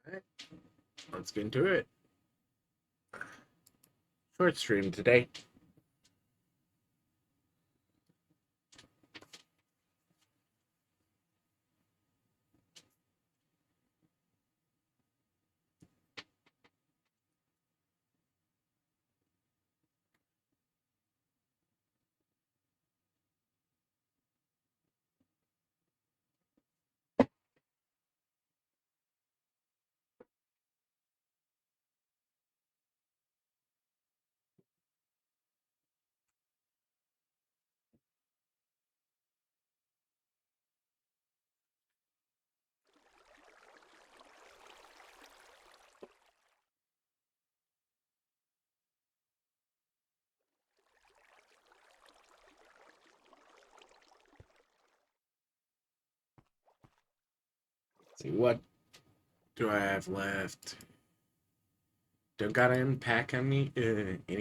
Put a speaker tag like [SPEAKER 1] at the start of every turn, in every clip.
[SPEAKER 1] Alright, let's get into it. Short stream today. Let's see, what do I have left? Don't gotta unpack any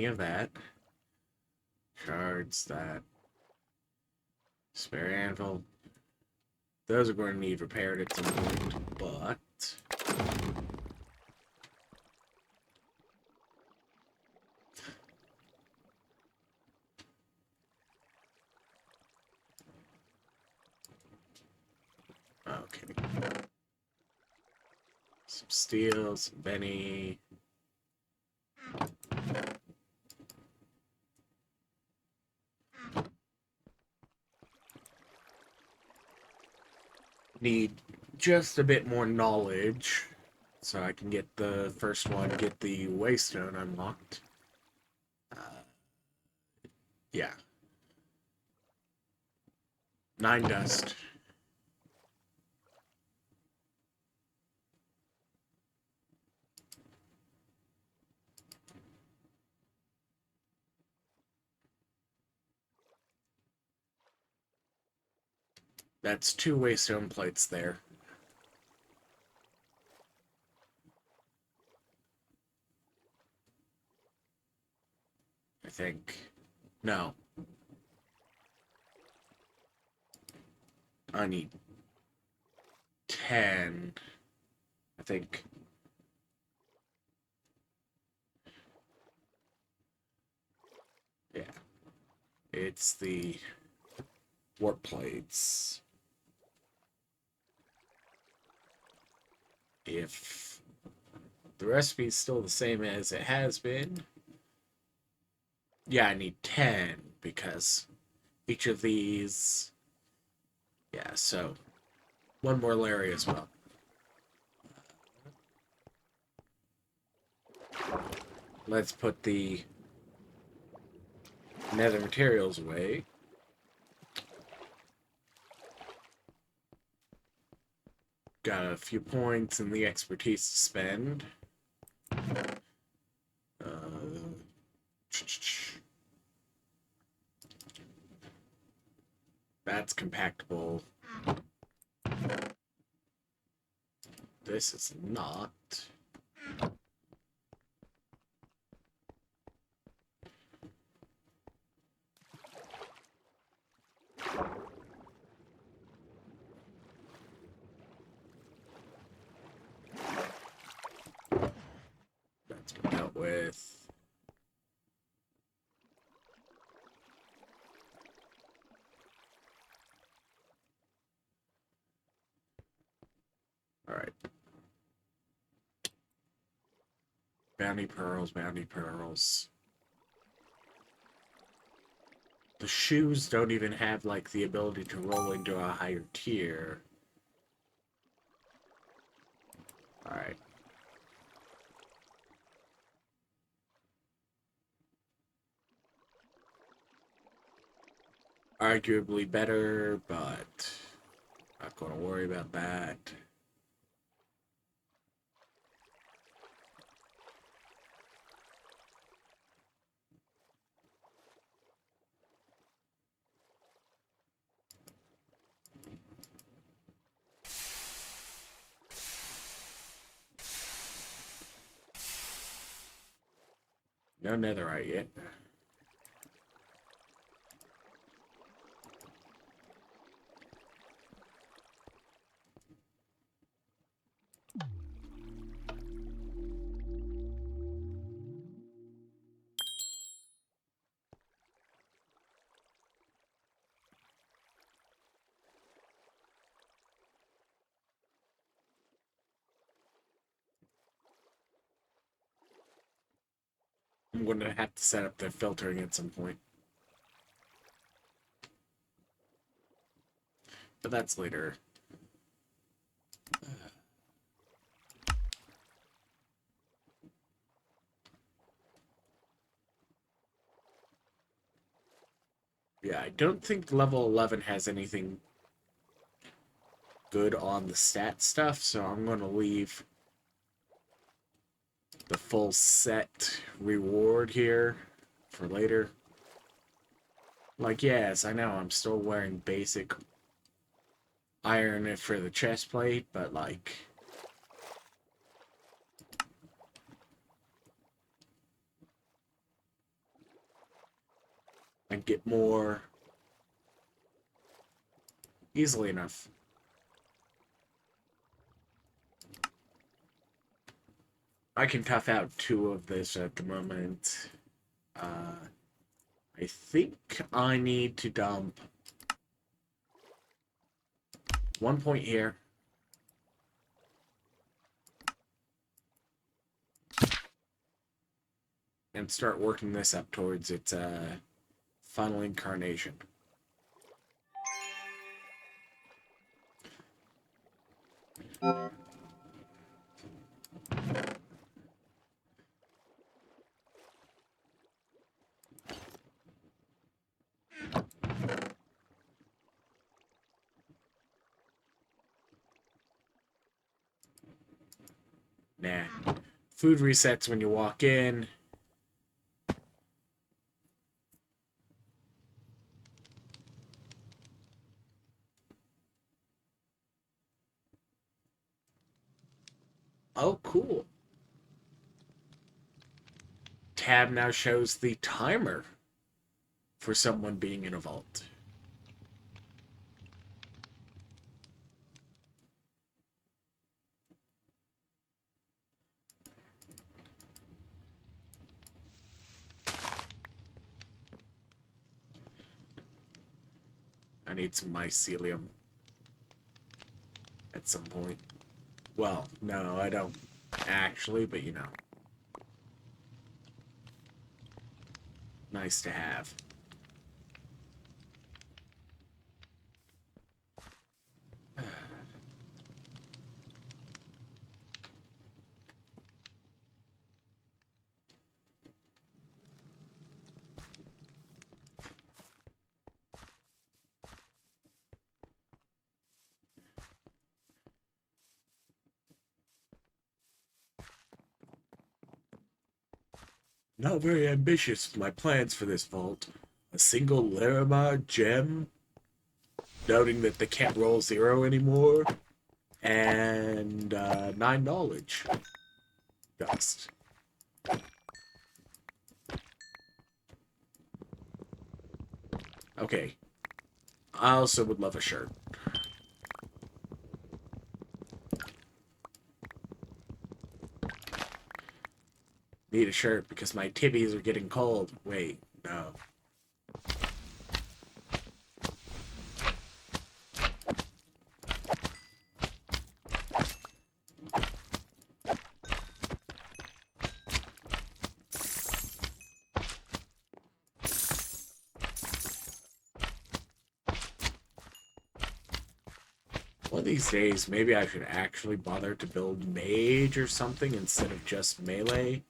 [SPEAKER 1] of that. Shards, that. Spare anvil. Those are going to need repaired at some point, but... Okay. Some steel, some Benny. Need just a bit more knowledge so I can get the first one, get the Waystone unlocked. Yeah. 9 dust. That's 2 Waystone plates there. I think. No. I need 10. I think. Yeah. It's the warp plates. If the recipe is still the same as it has been, yeah, I need 10 because each of these. Yeah, so one more Larry as well. Let's put the nether materials away. Got a few points and the expertise to spend. That's compactable. This is not. That's been dealt with. Alright. Bounty pearls, bounty pearls. The shoes don't even have, like, the ability to roll into a higher tier. Alright. Arguably better, but not going to worry about that. No netherite yet. I'm going to have to set up the filtering at some point. But that's later. Yeah, I don't think level 11 has anything good on the stat stuff, so I'm going to leave the full set reward here for later. Like, yes, I know I'm still wearing basic iron for the chest plate, but like, I get more easily enough. I can tough out 2 of this at the moment. I think I need to dump 1 point here. And start working this up towards its final incarnation. Nah. Food resets when you walk in. Oh, cool. Tab now shows the timer for someone being in a vault. I need some mycelium at some point. Well, no, I don't actually, but you know. Nice to have. Not very ambitious with my plans for this vault. A single Larimar gem, noting that they can't roll 0 anymore, and 9 knowledge dust. Okay. I also would love a shirt. Need a shirt because my tibbies are getting cold. Wait, no. One of these days, maybe I should actually bother to build mage or something instead of just melee.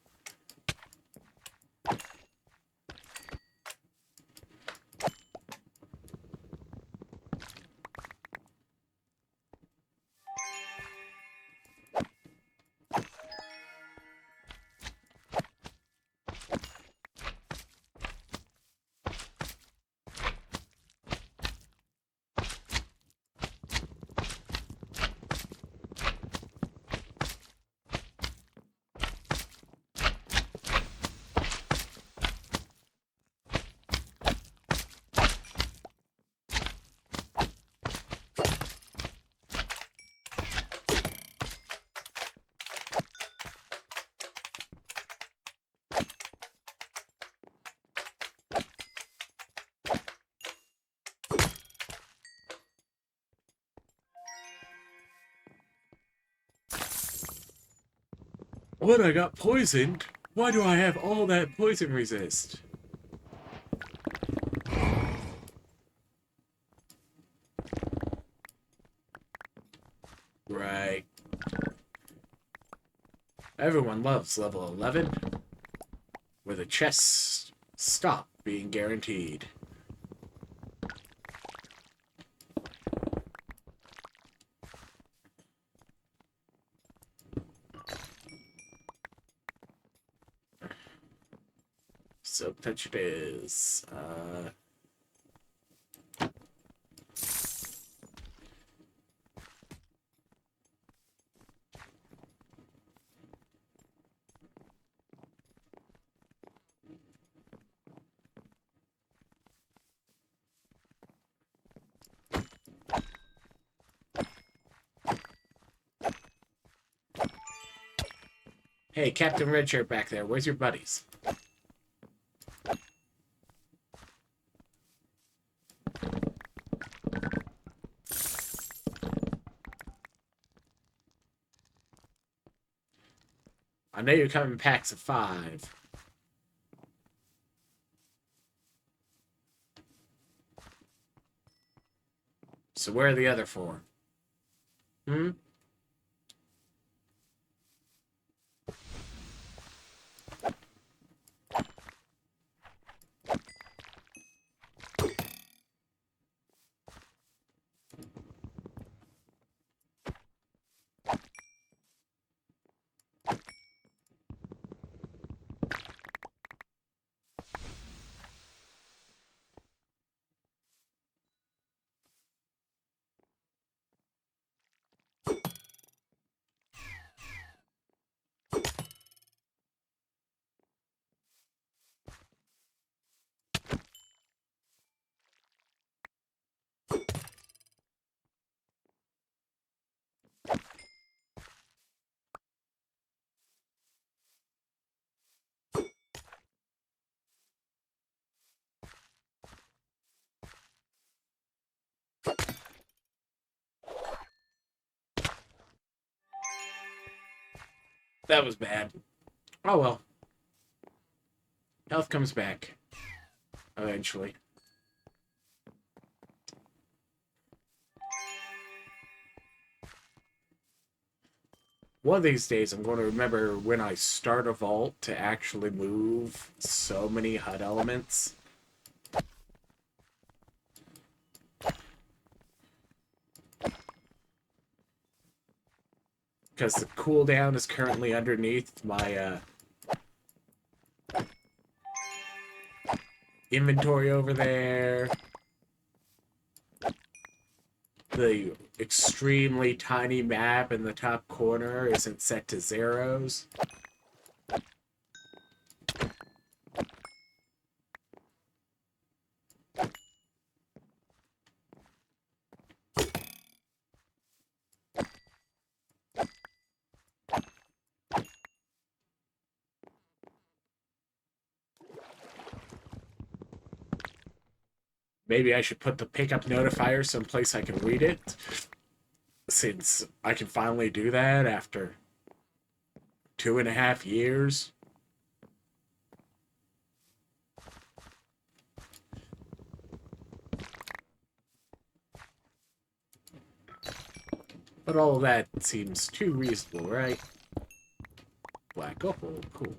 [SPEAKER 1] What? I got poisoned? Why do I have all that poison resist? Right. Everyone loves level 11, where the chests stop being guaranteed. Silk touch it is. Hey, Captain Redshirt back there, where's your buddies? I know you come in packs of 5. So where are the other 4? Hmm? That was bad. Oh well. Health comes back. Eventually. One of these days, I'm going to remember when I start a vault to actually move so many HUD elements. Because the cooldown is currently underneath my inventory over there. The extremely tiny map in the top corner isn't set to zeros. Maybe I should put the pickup notifier someplace I can read it, since I can finally do that after 2.5 years. But all of that seems too reasonable, right? Black opal, cool.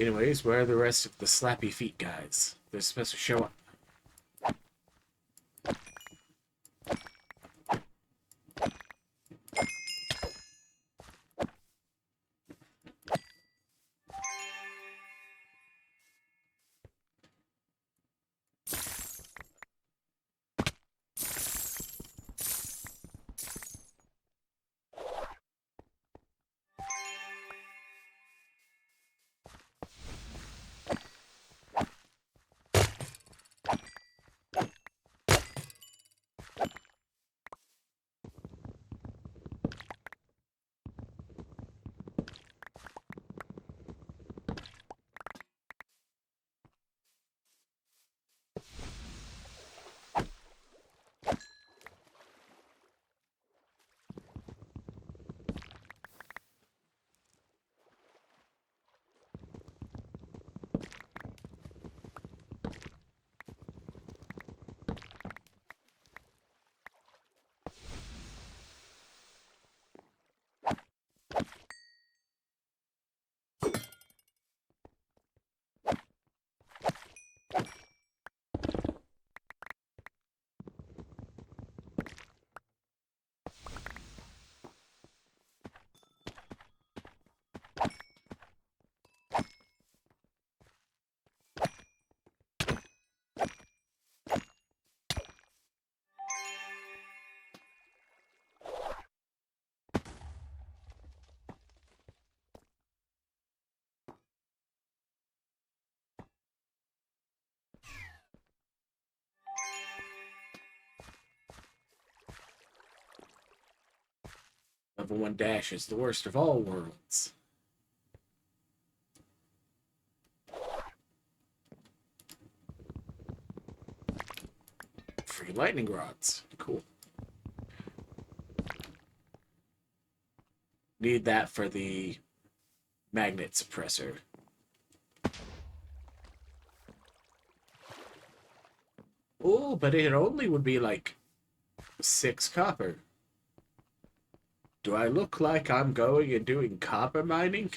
[SPEAKER 1] Anyways, where are the rest of the slappy feet guys? They're supposed to show up. Level 1 dash is the worst of all worlds. Free lightning rods. Cool. Need that for the magnet suppressor. Oh, but it only would be like 6 copper. Do I look like I'm going and doing copper mining?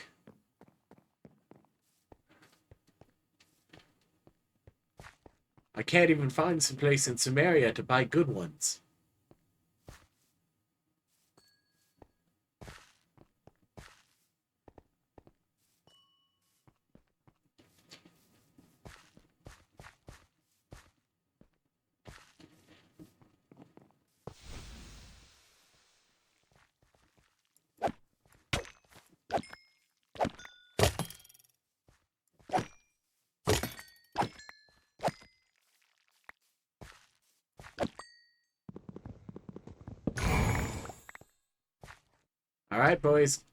[SPEAKER 1] I can't even find some place in Samaria to buy good ones. Alright, boys.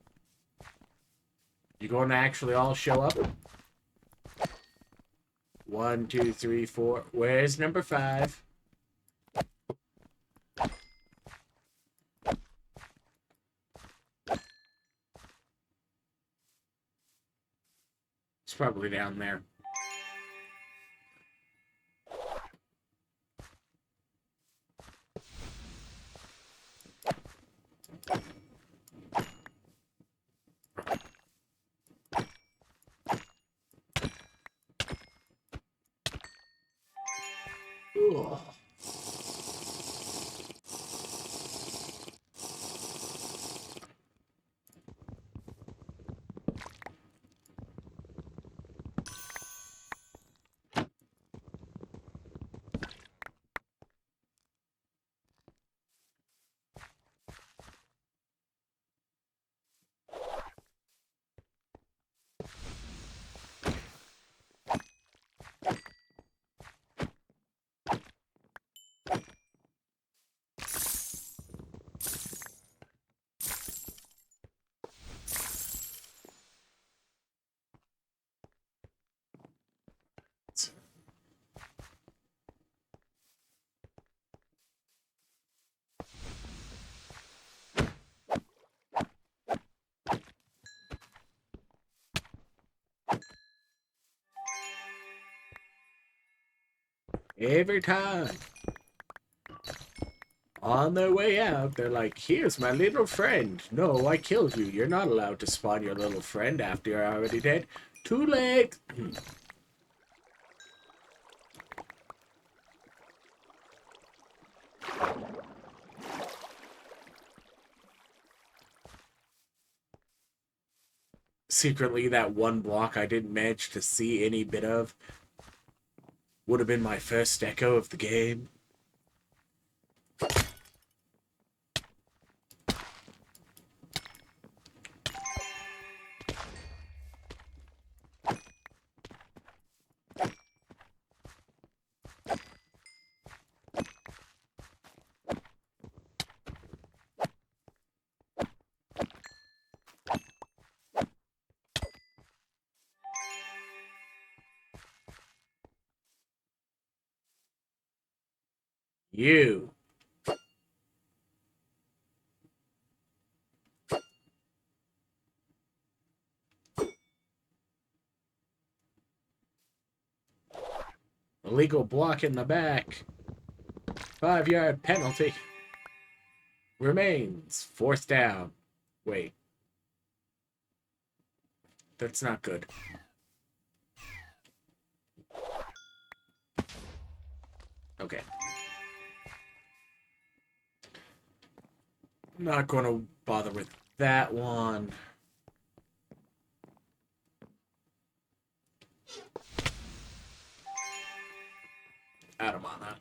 [SPEAKER 1] You going to actually all show up? 1, 2, 3, 4. Where's number 5? It's probably down there. Ugh. Every time. On their way out, they're like, here's my little friend. No, I killed you. You're not allowed to spawn your little friend after you're already dead. Too late. Secretly, that one block I didn't manage to see any bit of would have been my first echo of the game. You. Illegal block in the back. 5-yard penalty. Remains. 4th down. Wait. That's not good. Okay. Not going to bother with that one. Out of mana.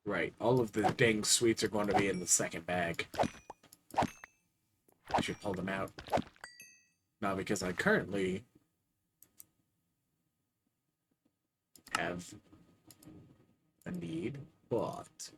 [SPEAKER 1] Right, all of the dang sweets are going to be in the second bag. I should pull them out. Now, because I currently have a need, but...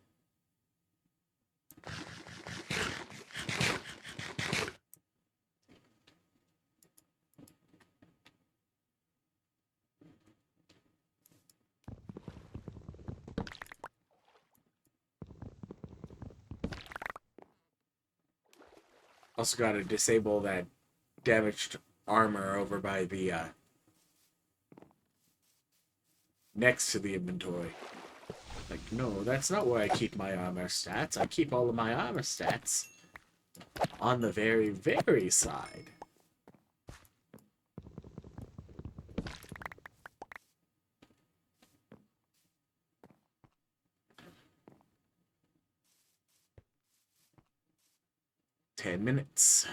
[SPEAKER 1] Also gotta disable that damaged armor over by the, next to the inventory. Like, no, that's not where I keep my armor stats. I keep all of my armor stats on the very, very side. Ten minutes.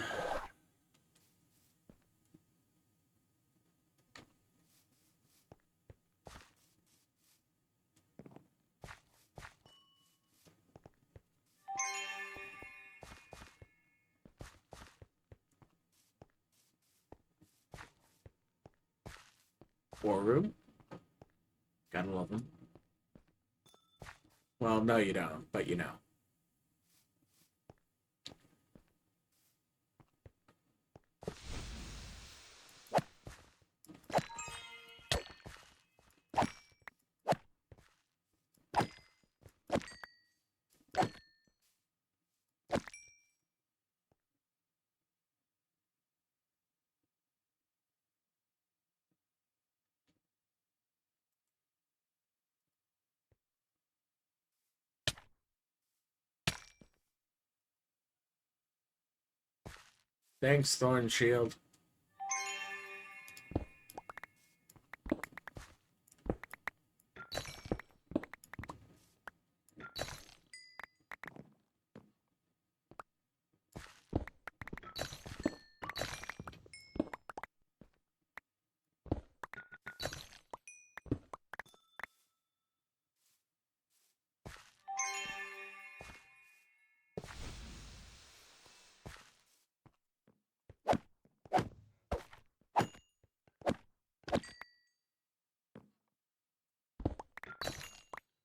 [SPEAKER 1] War room. Gotta love them. Well, no, you don't, but you know. Thanks, Thorn Shield.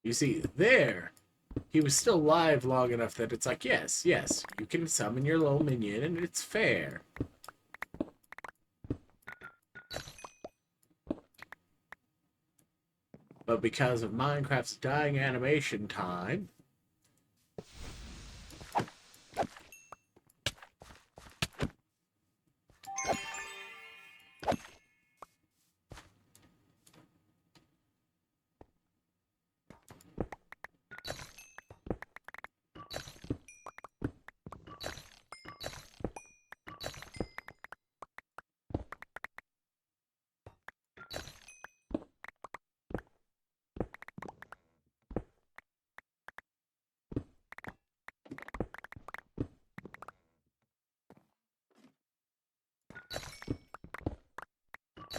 [SPEAKER 1] You see, there, he was still alive long enough that it's like, yes, yes, you can summon your little minion and it's fair. But because of Minecraft's dying animation time,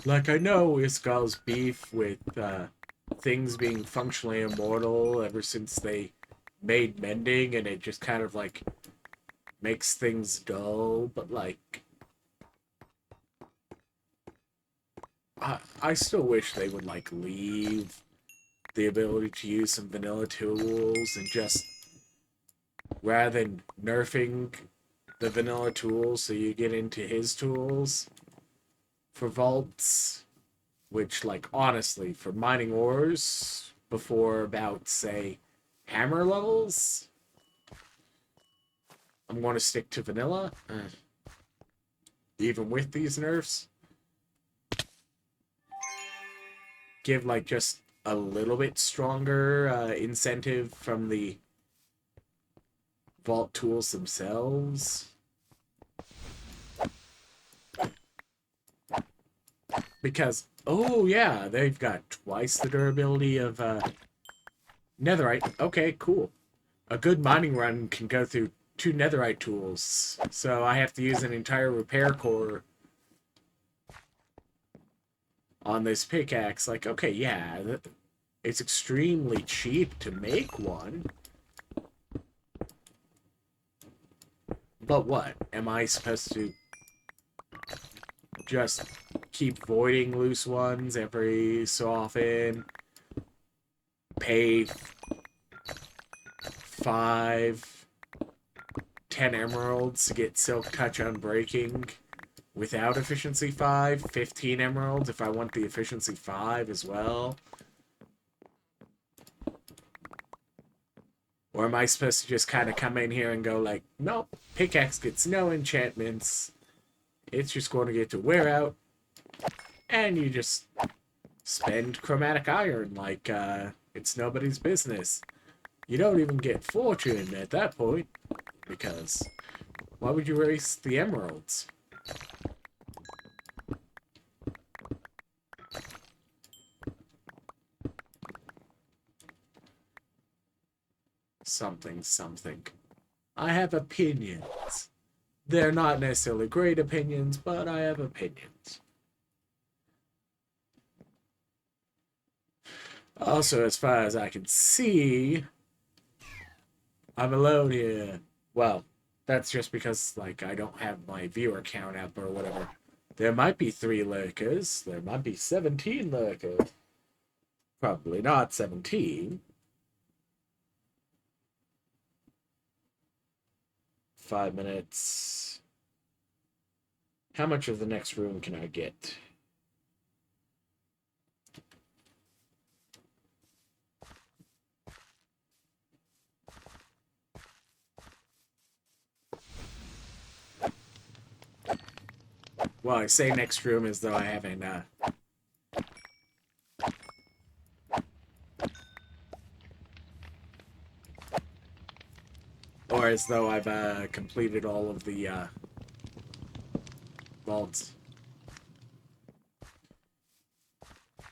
[SPEAKER 1] like, I know Iskal's beef with things being functionally immortal ever since they made mending, and it just kind of like makes things dull, but like I still wish they would like leave the ability to use some vanilla tools and just rather than nerfing the vanilla tools so you get into his tools for vaults, which like honestly for mining ores before about say hammer levels, I'm going to stick to vanilla even with these nerfs. Give like just a little bit stronger incentive from the vault tools themselves. Because, oh yeah, they've got twice the durability of netherite. Okay, cool. A good mining run can go through 2 netherite tools. So I have to use an entire repair core on this pickaxe. Like, okay, yeah, it's extremely cheap to make one. But what? Am I supposed to just keep voiding loose ones every so often? Pay 5, 10 emeralds to get Silk Touch Unbreaking without efficiency 5, 15 emeralds if I want the efficiency 5 as well? Or am I supposed to just kind of come in here and go like, nope, pickaxe gets no enchantments. It's just going to get to wear out. And you just spend chromatic iron like it's nobody's business. You don't even get fortune at that point. Because why would you waste the emeralds? Something, something. I have opinions. They're not necessarily great opinions, but I have opinions. Also, as far as I can see, I'm alone here. Well, that's just because, like, I don't have my viewer count up or whatever. There might be 3 lurkers. There might be 17 lurkers. Probably not 17. 5 minutes. How much of the next room can I get? Well, I say next room as though I haven't, or as though I've, completed all of the, vaults.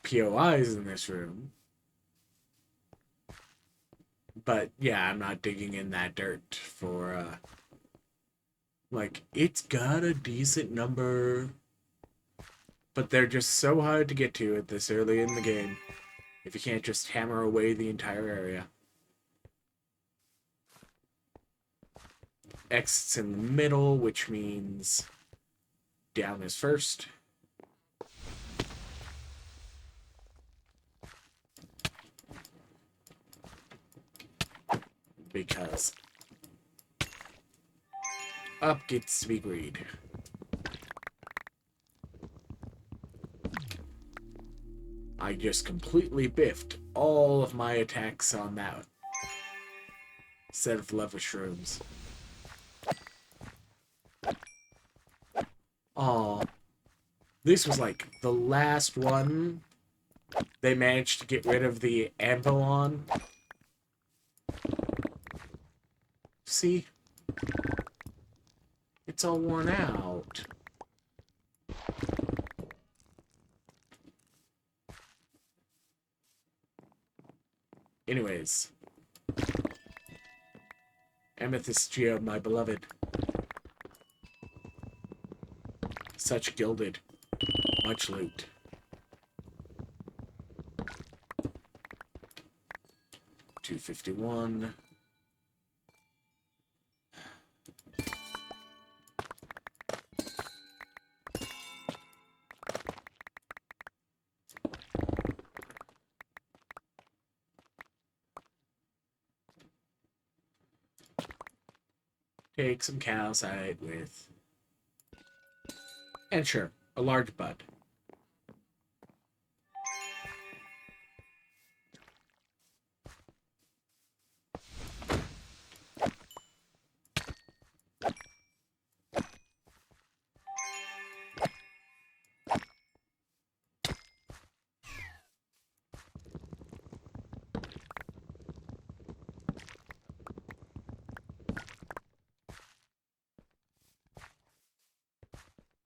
[SPEAKER 1] POIs in this room. But, yeah, I'm not digging in that dirt for, like, it's got a decent number, but they're just so hard to get to at this early in the game if you can't just hammer away the entire area. Exit's in the middle, which means down is first. Because up gets to be greed. I just completely biffed all of my attacks on that set of lava shrooms. Aw. This was like the last one they managed to get rid of the anvil on. See? It's all worn out. Anyways. Amethyst Geode, my beloved. Such gilded. Much loot. $251. Take some calcite with... And sure, a large bud.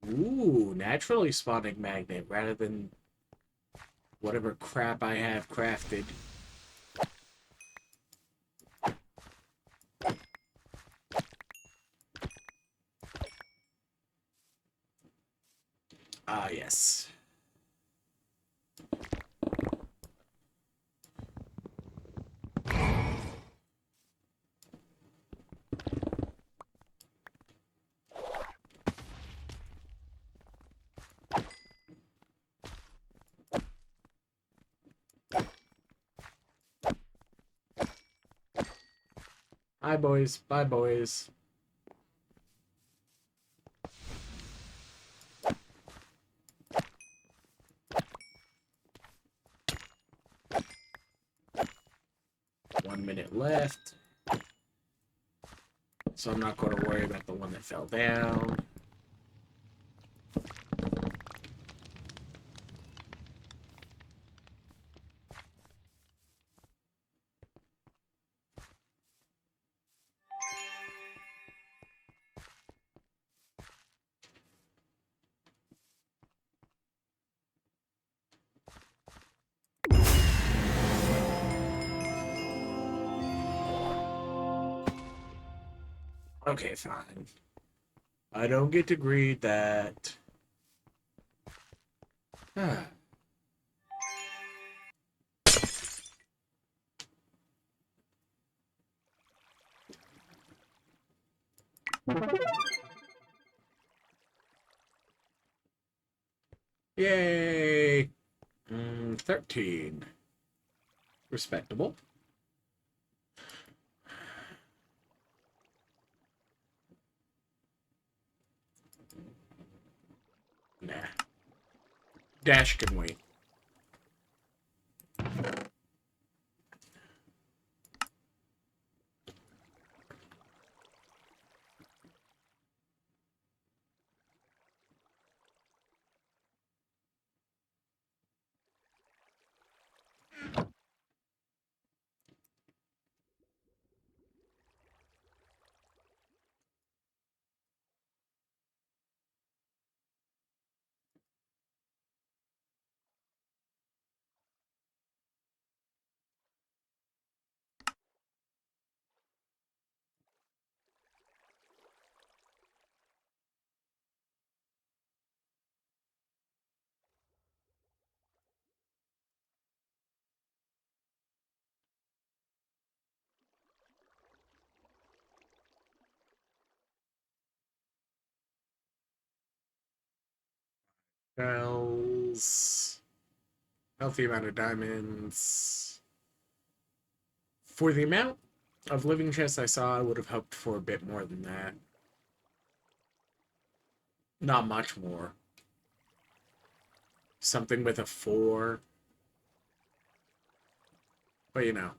[SPEAKER 1] Ooh, naturally spawning magnet rather than whatever crap I have crafted. Ah, yes. Hi, boys. Bye, boys. One minute left. So I'm not going to worry about the one that fell down. Okay, fine. I don't get to read that. Yay! 13. Respectable. Nah. Dash can wait. Bells. Healthy amount of diamonds. For the amount of living chests I saw, I would have hoped for a bit more than that. Not much more. Something with a 4. But you know.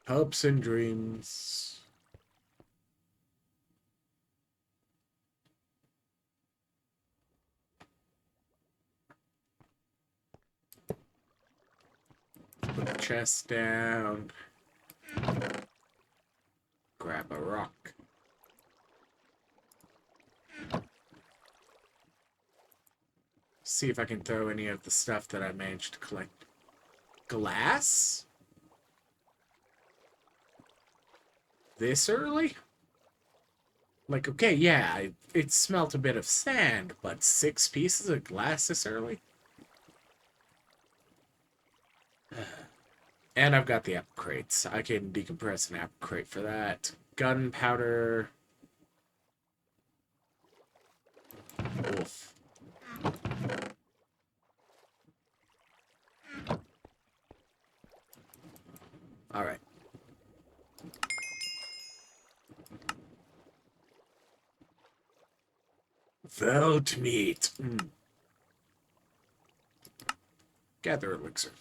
[SPEAKER 1] Hopes and dreams. Put the chest down. Grab a rock. See if I can throw any of the stuff that I managed to collect. Glass? This early? Like, okay, yeah, it smelt a bit of sand, but 6 pieces of glass this early? And I've got the apple crates. I can decompress an apple crate for that. Gunpowder. Oof. Alright. Veld meat. Gather elixir.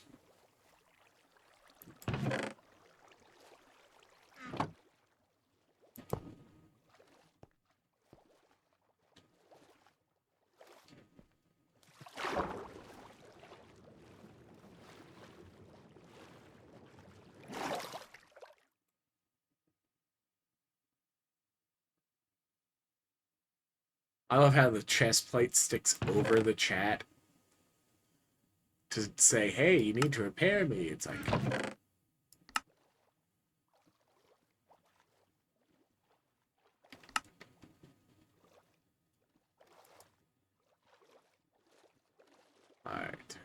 [SPEAKER 1] I love how the chest plate sticks over the chat to say, hey, you need to repair me. It's like... Alright.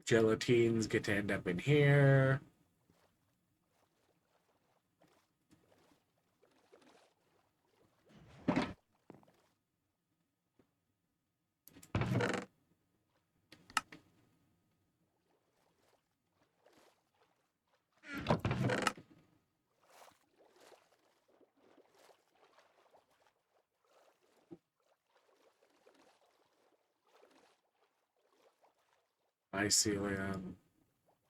[SPEAKER 1] Gelatines get to end up in here. Iskallia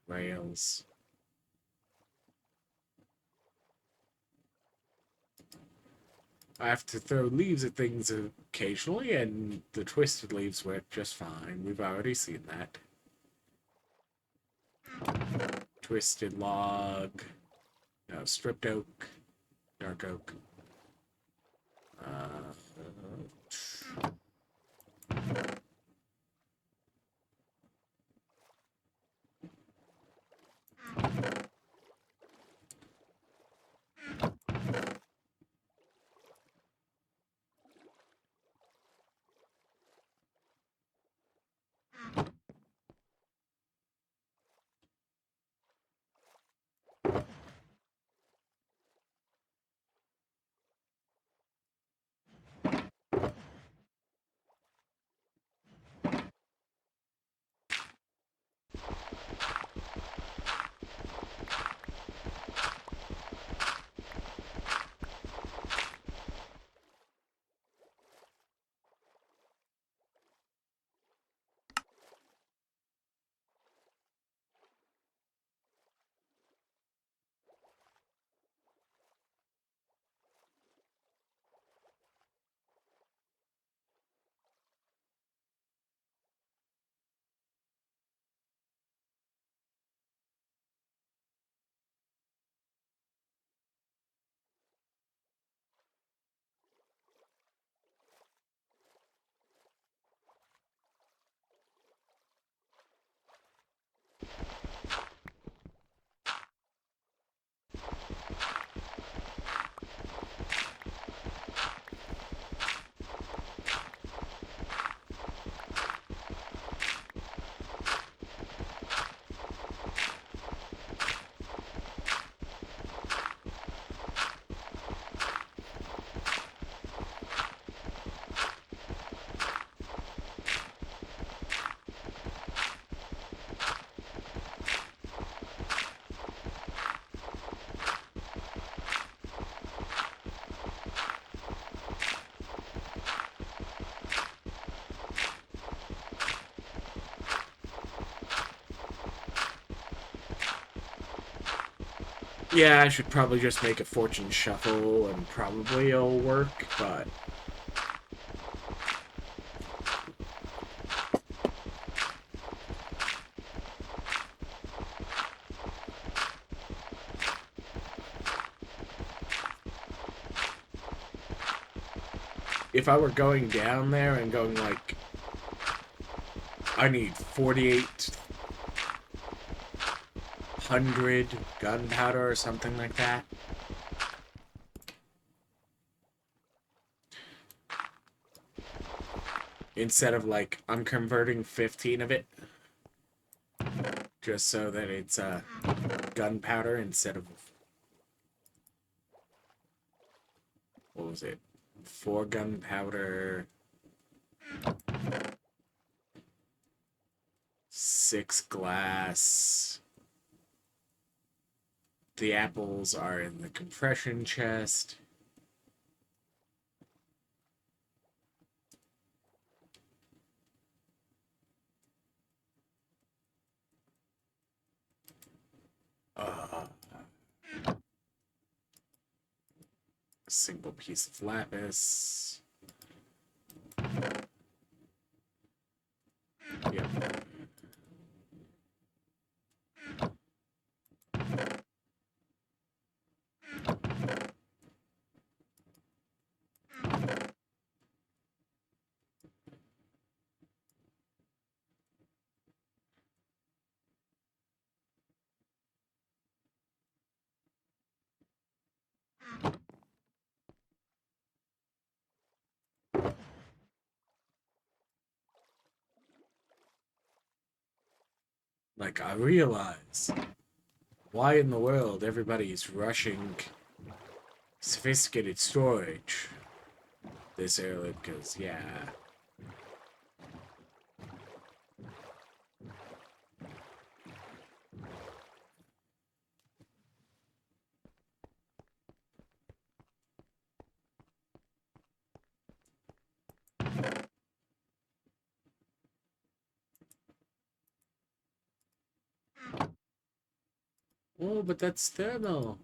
[SPEAKER 1] rails. I have to throw leaves at things occasionally, and the twisted leaves work just fine. We've already seen that. Twisted log. No, stripped oak. Dark oak. Uh, yeah, I should probably just make a fortune shuffle and probably it'll work, but if I were going down there and going like, I need 4,800 gunpowder or something like that. Instead of like, I'm converting 15 of it just so that it's gunpowder instead of, what was it? 4 gunpowder, 6 glass. The apples are in the compression chest. A single piece of lapis. Yep. Like, I realize why in the world everybody's rushing sophisticated storage this early, because, yeah. Oh, but that's thermal.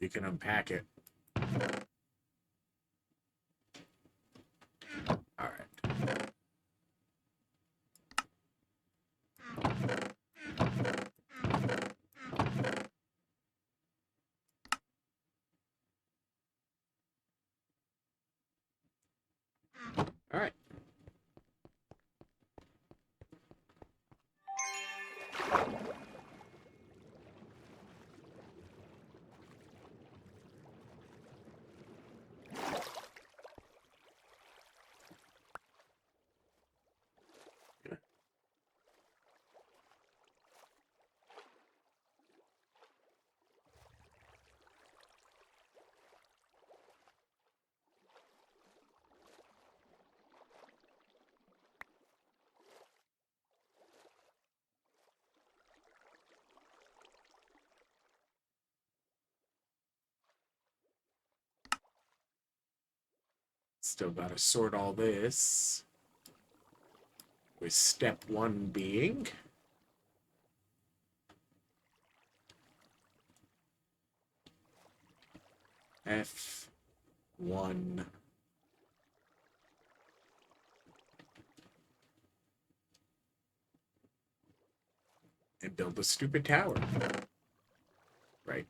[SPEAKER 1] You can unpack it. Alright. Alright. Still gotta sort all this. With step one being F1. And build a stupid tower. Right.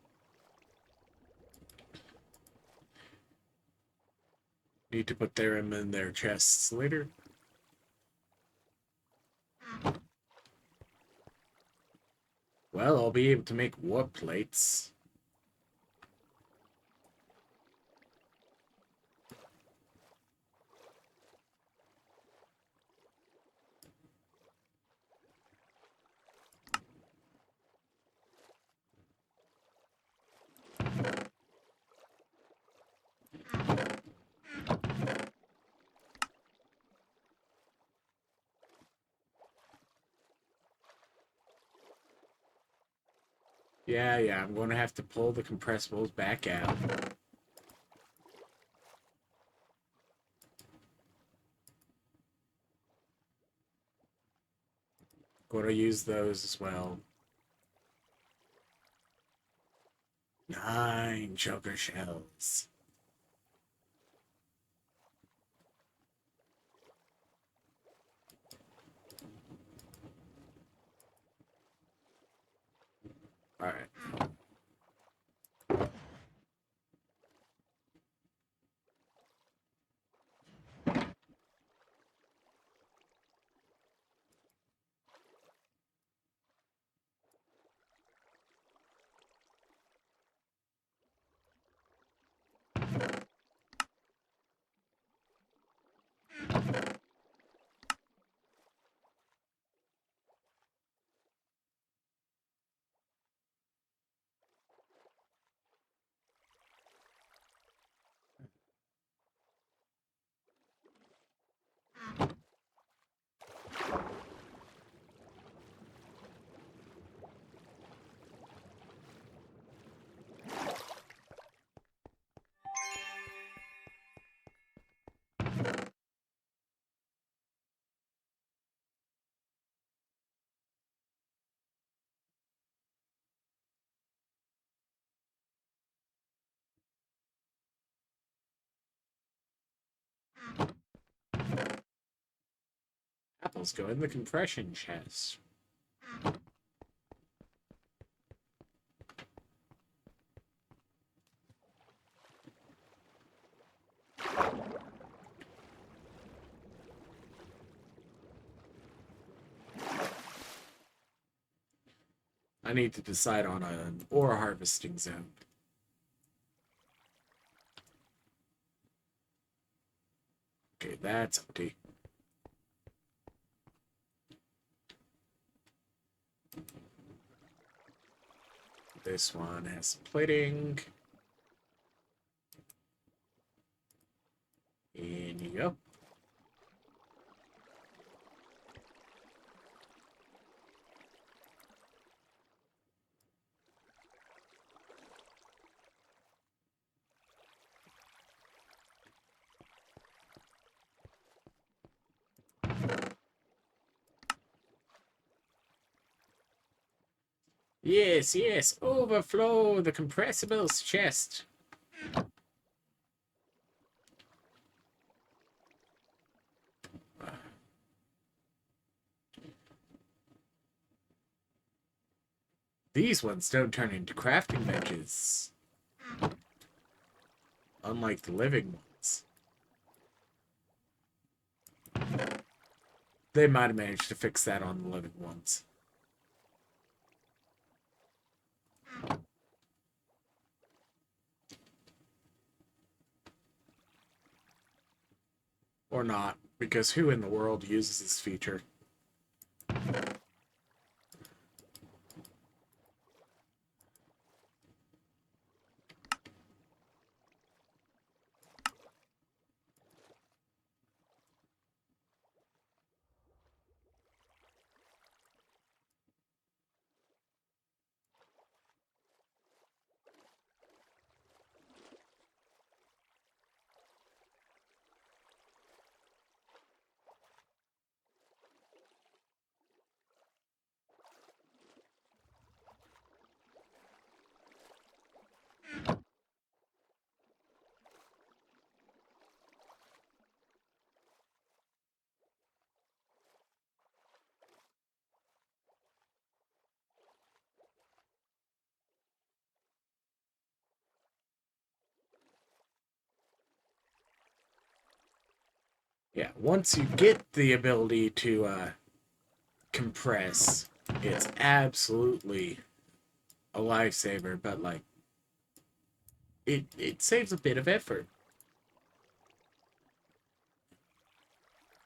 [SPEAKER 1] Need to put them in their chests later. Well, I'll be able to make warp plates. Yeah, I'm going to have to pull the compressibles back out. Going to use those as well. 9 sugar shells. Alright. Apples go in the compression chest. I need to decide on an ore harvesting zone. Okay, that's empty. This one has plating. In you go. Yes, yes, overflow the compressibles chest. These ones don't turn into crafting benches, unlike the living ones. They might have managed to fix that on the living ones. Or not, because who in the world uses this feature? Yeah, once you get the ability to compress, it's absolutely a lifesaver, but like it saves a bit of effort.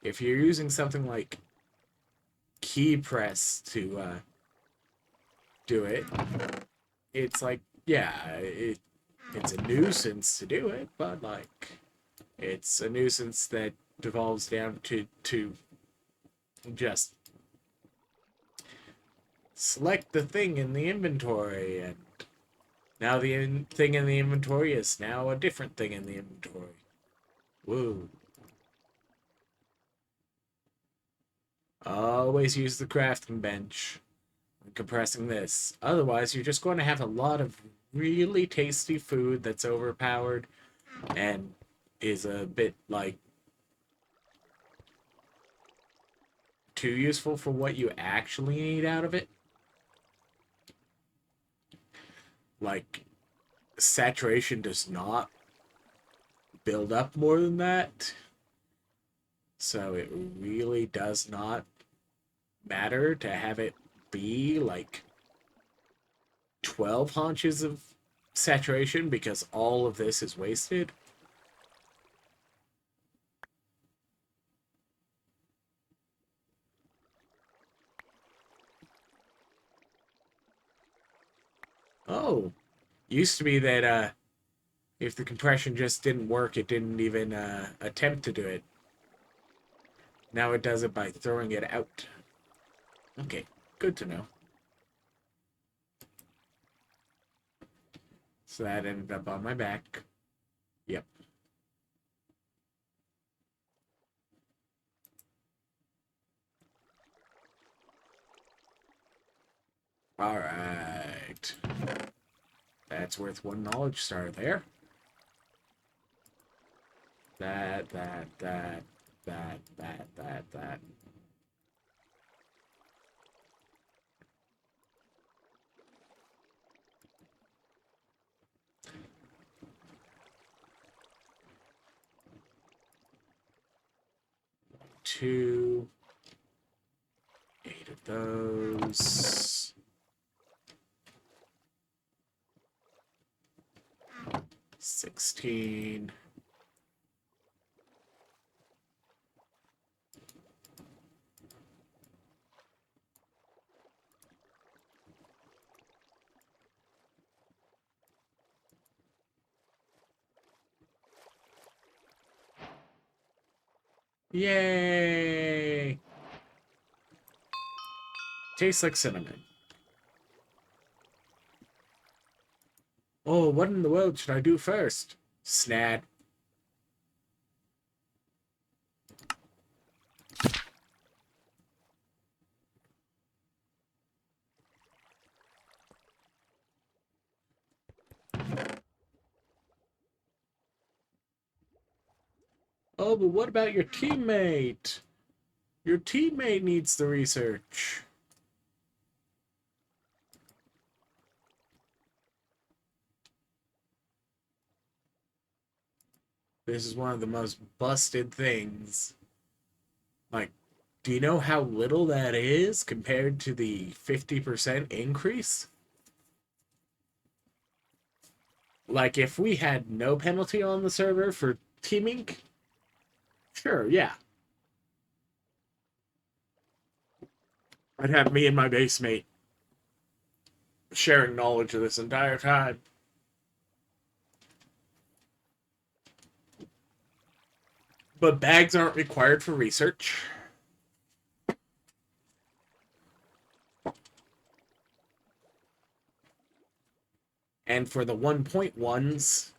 [SPEAKER 1] If you're using something like key press to do it, it's like, yeah, it's a nuisance to do it, but like it's a nuisance that devolves down to just select the thing in the inventory, and now the thing in the inventory is now a different thing in the inventory. Woo. Always use the crafting bench when compressing this. Otherwise, you're just going to have a lot of really tasty food that's overpowered and is a bit, like, too useful for what you actually need out of it. Like, saturation does not build up more than that. So it really does not matter to have it be like 12 haunches of saturation because all of this is wasted. Oh, used to be that if the compression just didn't work, it didn't even attempt to do it. Now it does it by throwing it out. Okay, good to know. So that ended up on my back. Yep. All right. That's worth one knowledge star there. That. 2. 8 of those. 16. Yay! Tastes like cinnamon. Oh, what in the world should I do first? Snad. Oh, but what about your teammate? Your teammate needs the research. This is one of the most busted things. Like, do you know how little that is compared to the 50% increase? Like, if we had no penalty on the server for teaming, sure, yeah. I'd have me and my base mate sharing knowledge of this entire time. But bags aren't required for research. And for the 1.1s,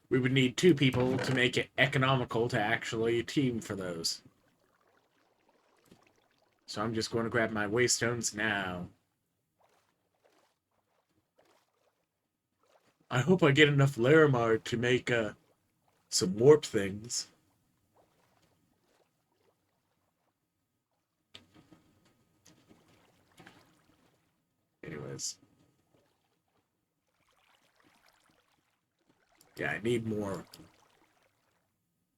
[SPEAKER 1] we would need 2 people to make it economical to actually team for those. So I'm just going to grab my waystones now. I hope I get enough Larimar to make some warp things. Anyways. Yeah, I need more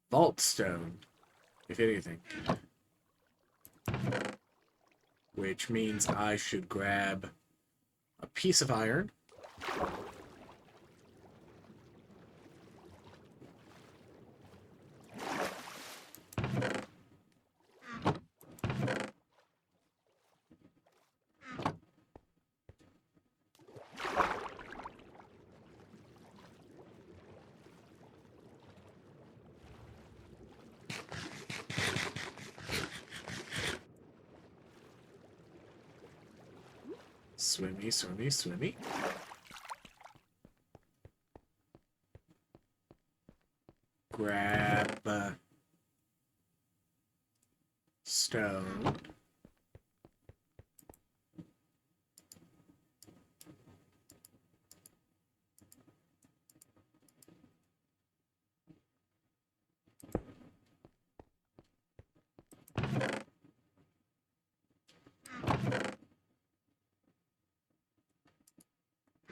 [SPEAKER 1] vault stone, if anything. Which means I should grab a piece of iron. Swimmy, swimmy, swimmy. Grab stone.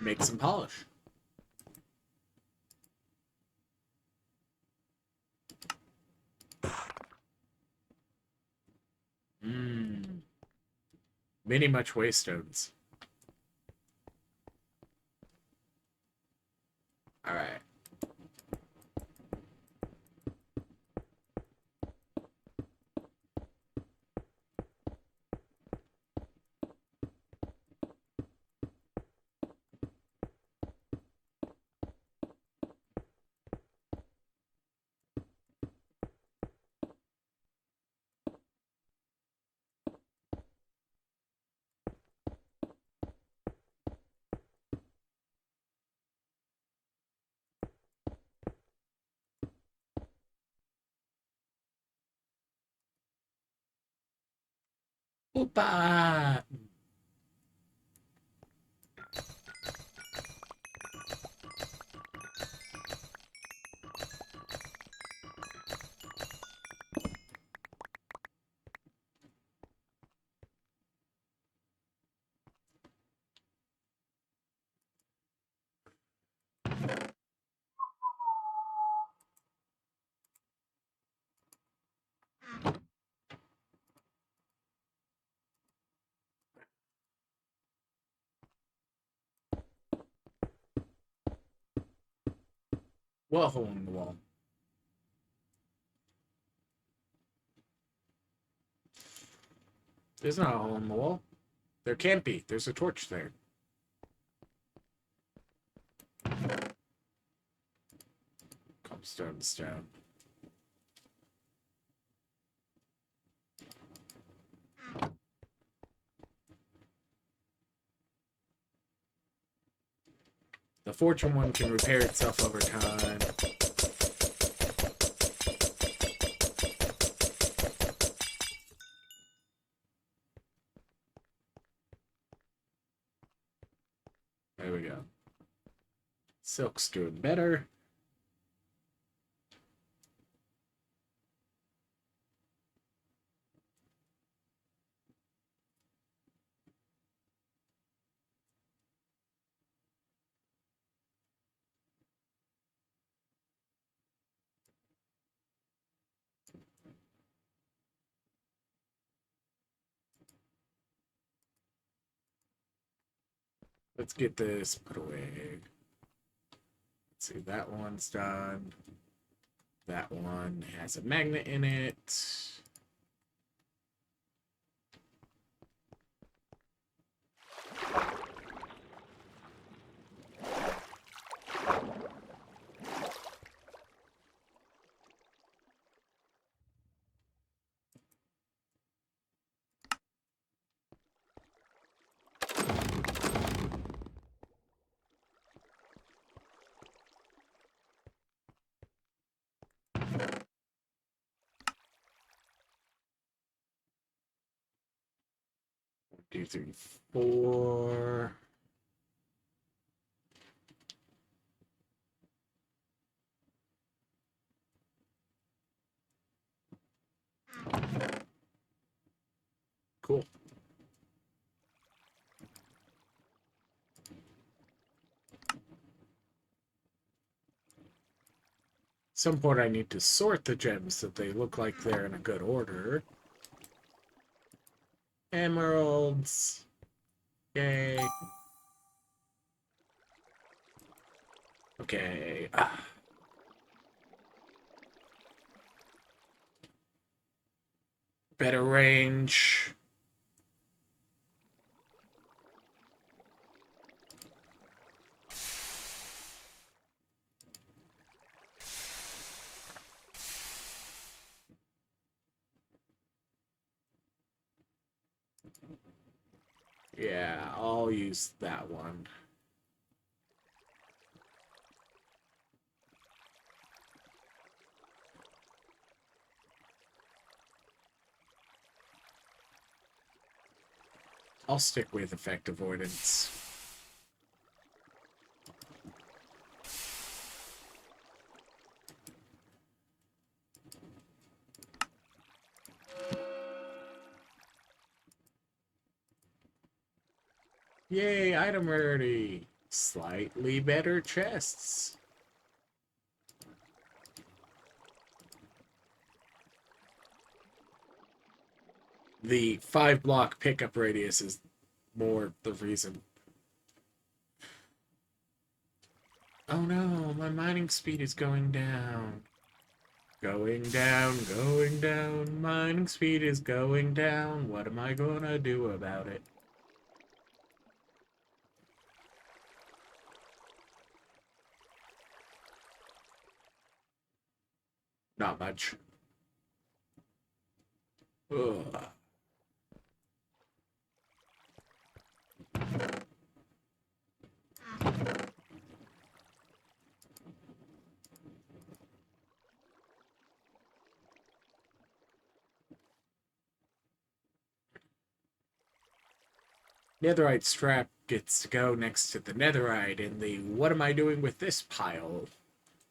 [SPEAKER 1] Make some polish. Many much waystones. Alright. Opa! What hole in the wall? There's not a hole in the wall. There can't be. There's a torch there. Come Stone to stone. The fortune one can repair itself over time. There we go. Silk's doing better. Let's get this put away. Let's see, that one's done. That one has a magnet in it. One, two, three, four. Cool. Some point I need to sort the gems so that they look like they're in a good order. Emeralds. Yay. Okay. Better range. Yeah, I'll use that one. I'll stick with effect avoidance. Yay, item rarity. Slightly better chests. The 5-block pickup radius is more the reason. Oh no, my mining speed is going down. Going down, going down. Mining speed is going down. What am I gonna do about it? Not much. Ugh. Netherite strap gets to go next to the netherite in the what am I doing with this pile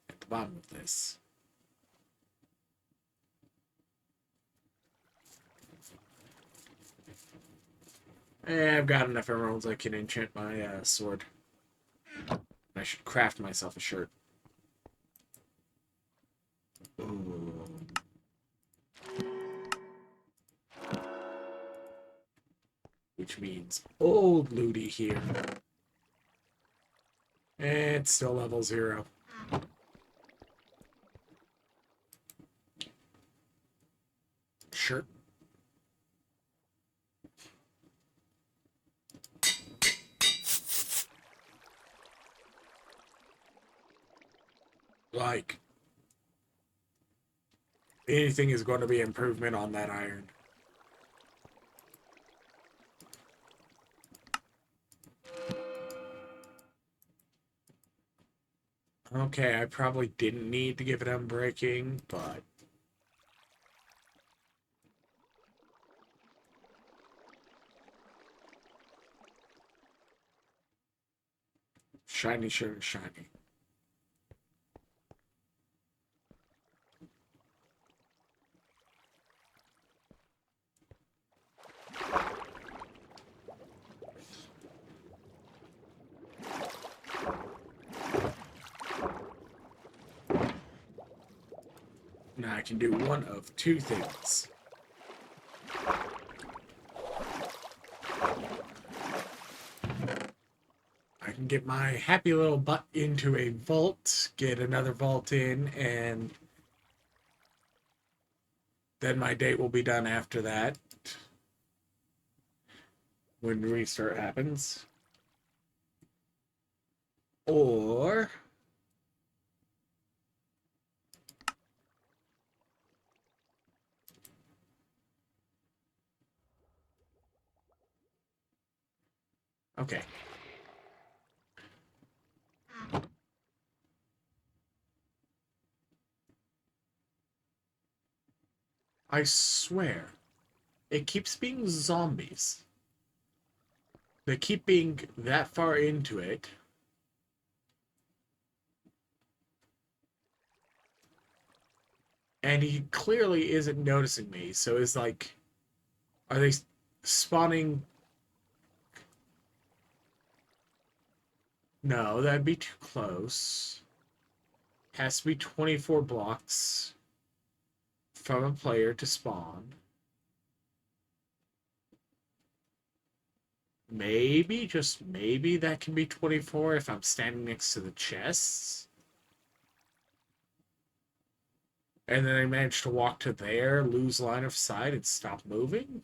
[SPEAKER 1] at the bottom of this. I've got enough emeralds I can enchant my sword. I should craft myself a shirt. Ooh. Which means old Looty here. It's still level 0. Shirt. Like, anything is going to be improvement on that iron. Okay, I probably didn't need to give it unbreaking, but... Shiny, sugar, shiny. Now I can do one of two things. I can get my happy little butt into a vault, get another vault in, and then my date will be done after that when the restart happens. Or okay. I swear, it keeps being zombies. They keep being that far into it. And he clearly isn't noticing me, so it's like, are they spawning? No, that'd be too close. Has to be 24 blocks from a player to spawn. Maybe, just maybe that can be 24 if I'm standing next to the chests. And then I manage to walk to there, lose line of sight, and stop moving.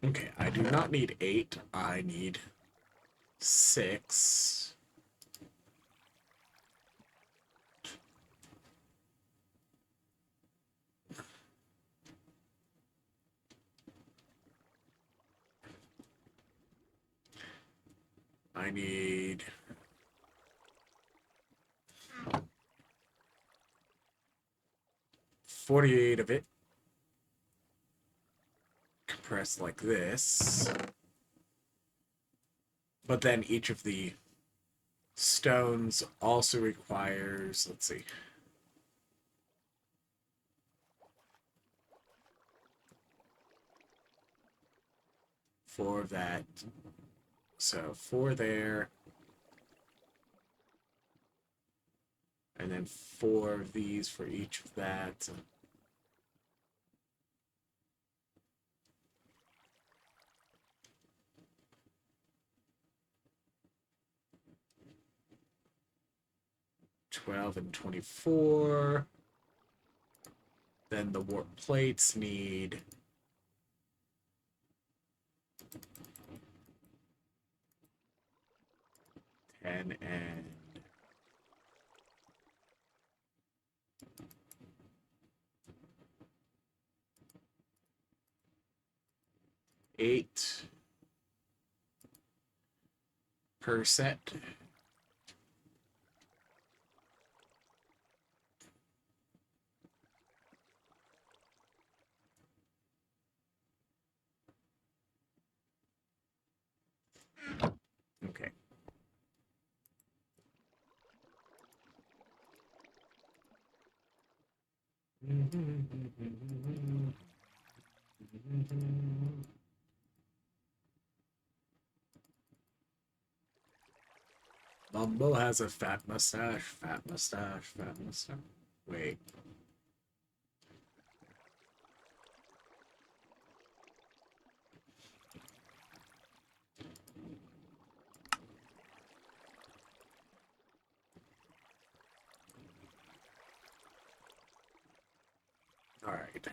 [SPEAKER 1] Okay, I do not need 8. I need 6. I need 48 of it. Compressed like this. But then each of the stones also requires, let's see, 4 of that. So 4 there. And then 4 of these for each of that. $12 and $24. Then the warp plates need 10 and 8 per set. Okay. Mumble has a fat mustache, fat mustache, fat mustache. Wait. Alright.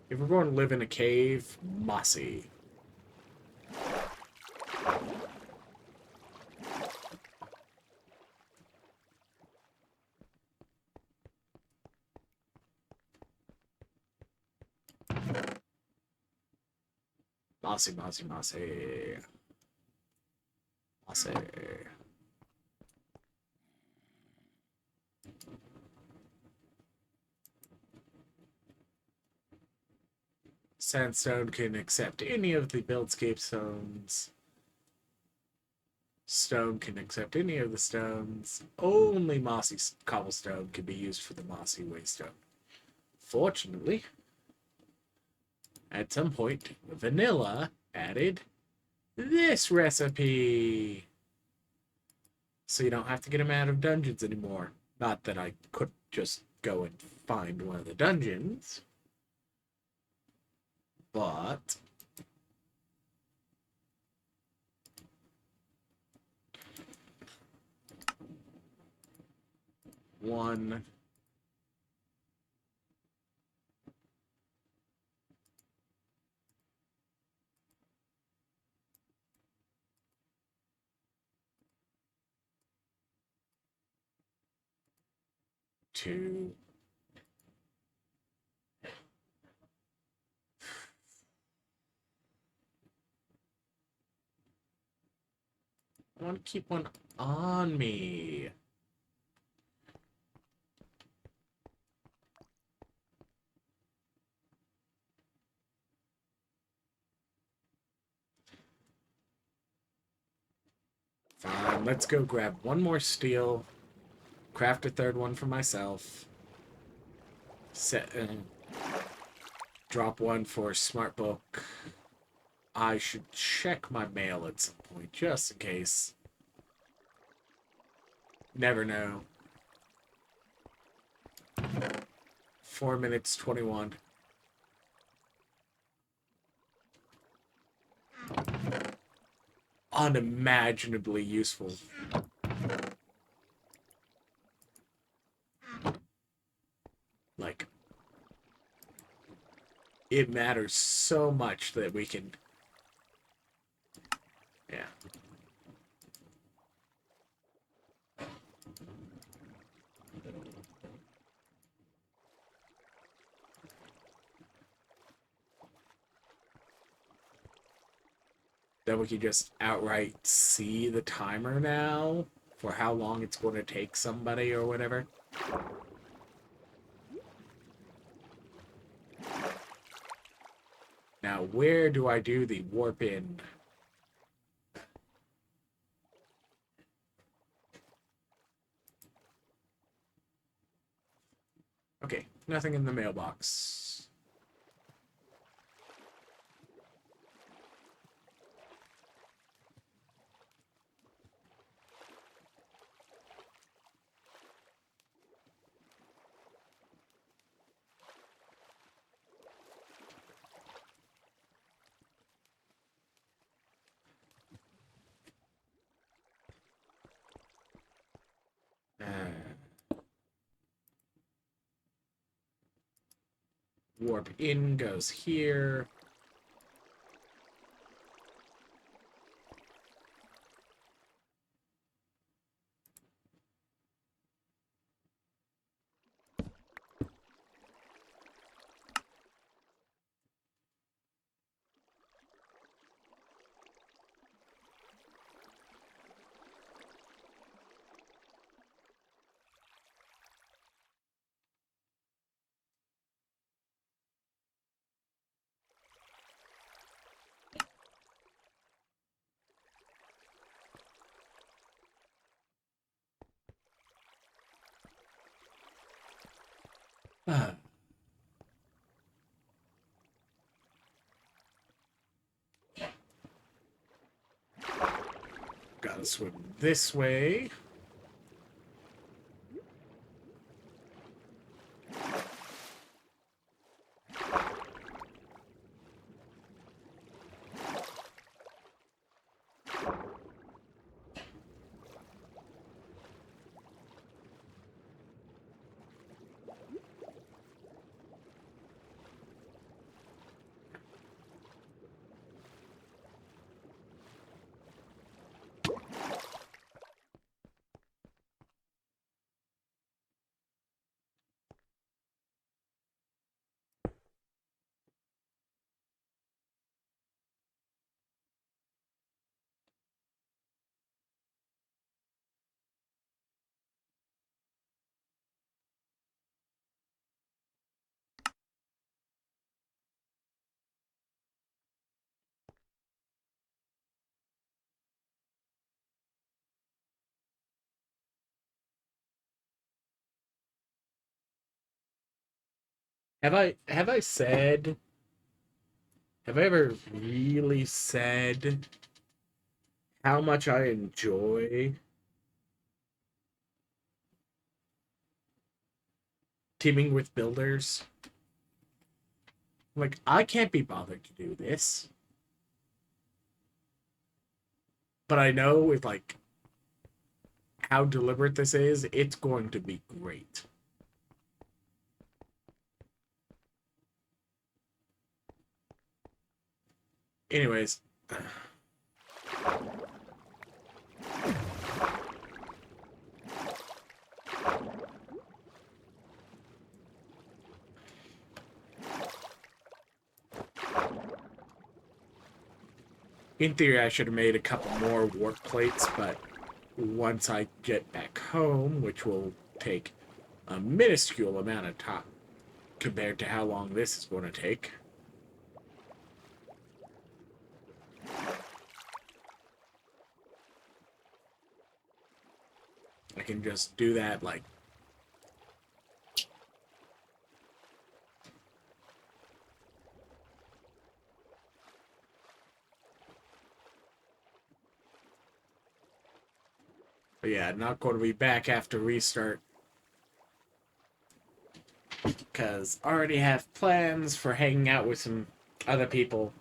[SPEAKER 1] If we're going to live in a cave, mossy. Mossy, mossy, mossy. Mossy. Sandstone can accept any of the buildscape stones. Stone can accept any of the stones. Only mossy cobblestone can be used for the mossy waystone. Fortunately, at some point, vanilla added this recipe. So you don't have to get them out of dungeons anymore. Not that I could just go and find one of the dungeons. But one, two, I want to keep one on me. Fine, let's go grab one more steel, craft a third one for myself, set, drop one for smart book. I should check my mail at some point, just in case. Never know. 4 minutes 21. Unimaginably useful. Like, it matters so much that we can... Yeah. That we can just outright see the timer now for how long it's going to take somebody or whatever. Now, where do I do the warp in? Okay, nothing in the mailbox. Warp in goes here. Ah, gotta swim this way. Have I said, have I ever really said how much I enjoy teaming with builders? Like, I can't be bothered to do this, but I know with like how deliberate this is, it's going to be great. Anyways, in theory, I should have made a couple more warp plates, but once I get back home, which will take a minuscule amount of time compared to how long this is going to take, I can just do that like. But yeah, not going to be back after restart because I already have plans for hanging out with some other people.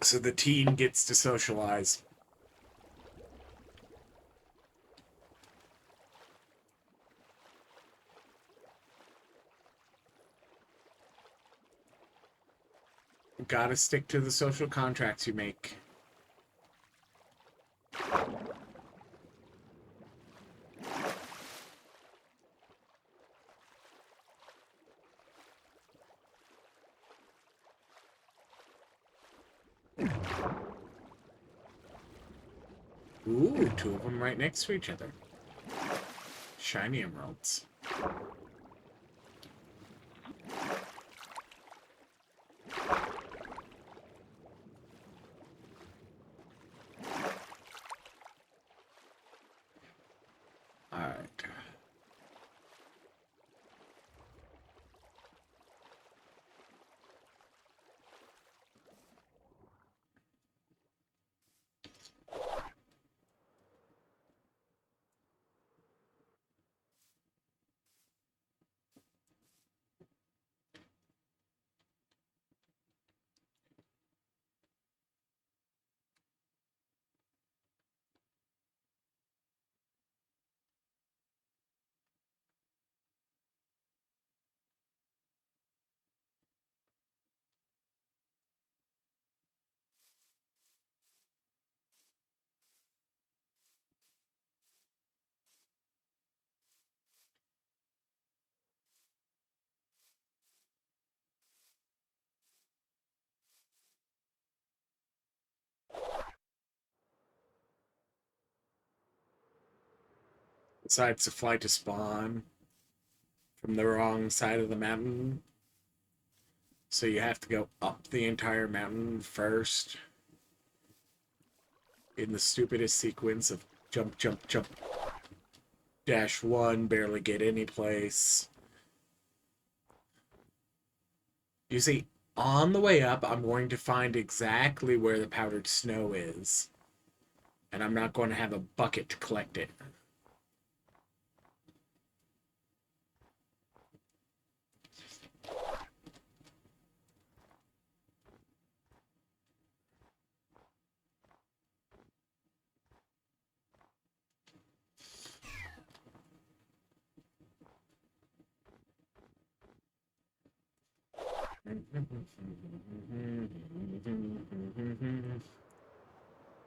[SPEAKER 1] So the team gets to socialize. Gotta stick to the social contracts you make. Ooh, two of them right next to each other. Shiny emeralds. Alright. Decides to fly to spawn from the wrong side of the mountain. So you have to go up the entire mountain first in the stupidest sequence of jump, jump, jump, -1, barely get any place. You see, on the way up, I'm going to find exactly where the powdered snow is. And I'm not going to have a bucket to collect it.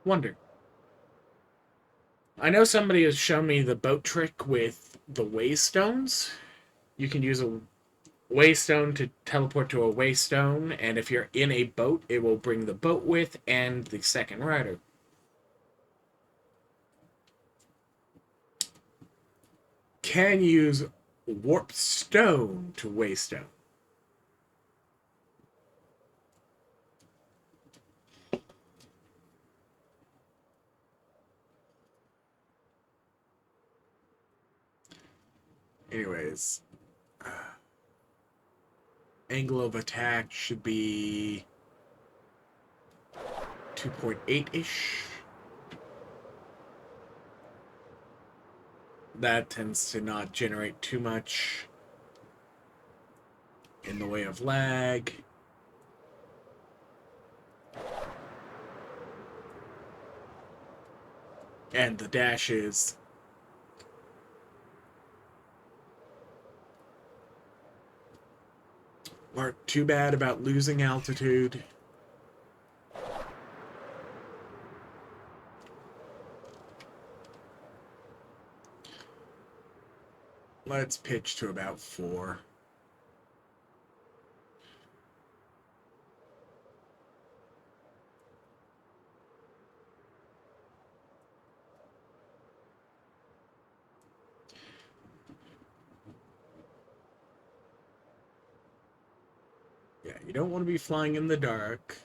[SPEAKER 1] Wonder. I know somebody has shown me the boat trick with the waystones. You can use a waystone to teleport to a waystone, and if you're in a boat, it will bring the boat with and the second rider. Can use warp stone to waystone. Anyways, angle of attack should be 2.8-ish. That tends to not generate too much in the way of lag. And the dashes aren't too bad about losing altitude. Let's pitch to about 4. Yeah, you don't want to be flying in the dark.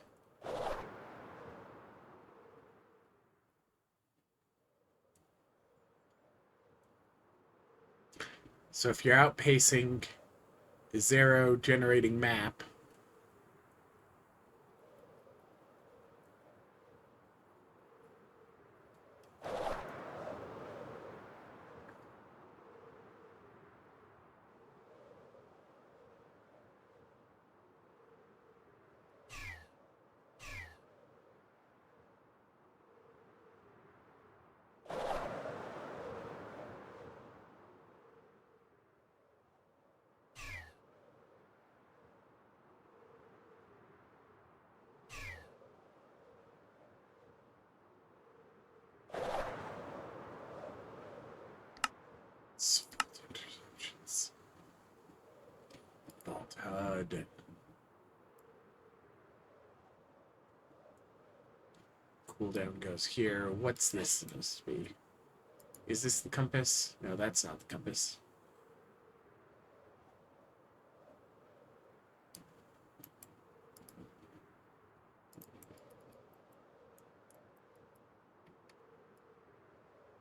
[SPEAKER 1] So if you're outpacing the 0 generating map, interceptions. Vault HUD. Cooldown goes here. What's this supposed to be? Is this the compass? No, that's not the compass.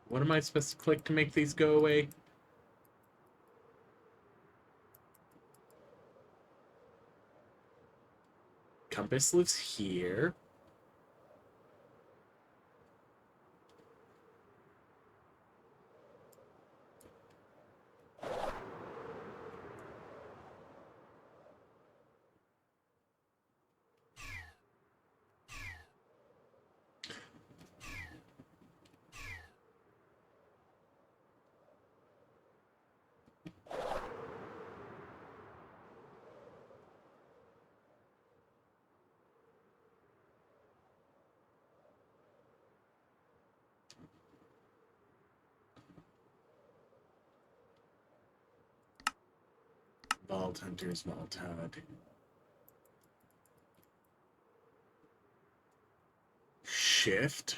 [SPEAKER 1] What am I supposed to click to make these go away? Compass lives here. Vault Hunters, Vault HUD. Shift.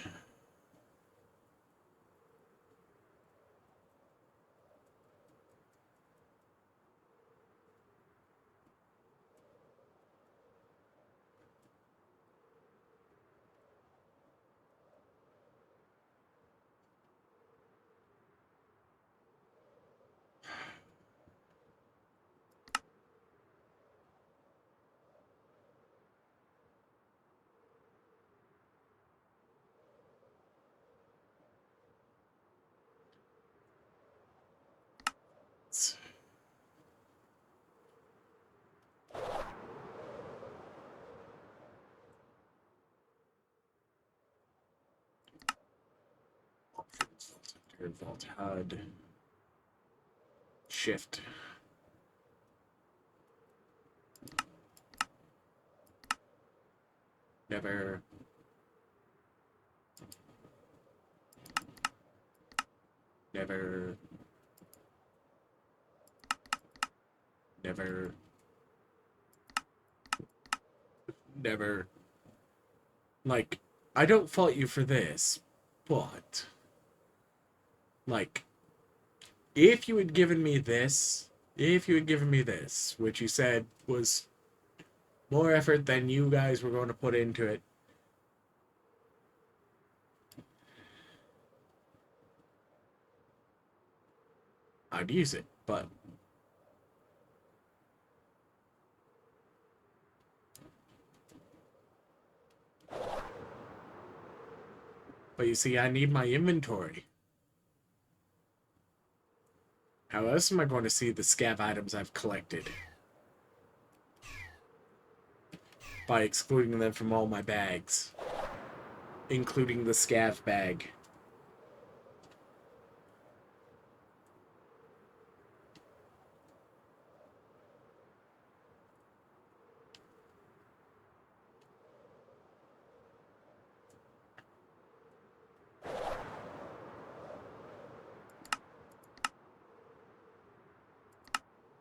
[SPEAKER 1] Record vault HUD. Shift. Never. Never. Never. Never. Like, I don't fault you for this, but like, if you had given me this, which you said was more effort than you guys were going to put into it, I'd use it, but you see, I need my inventory. How else am I going to see the scav items I've collected? By excluding them from all my bags, including the scav bag.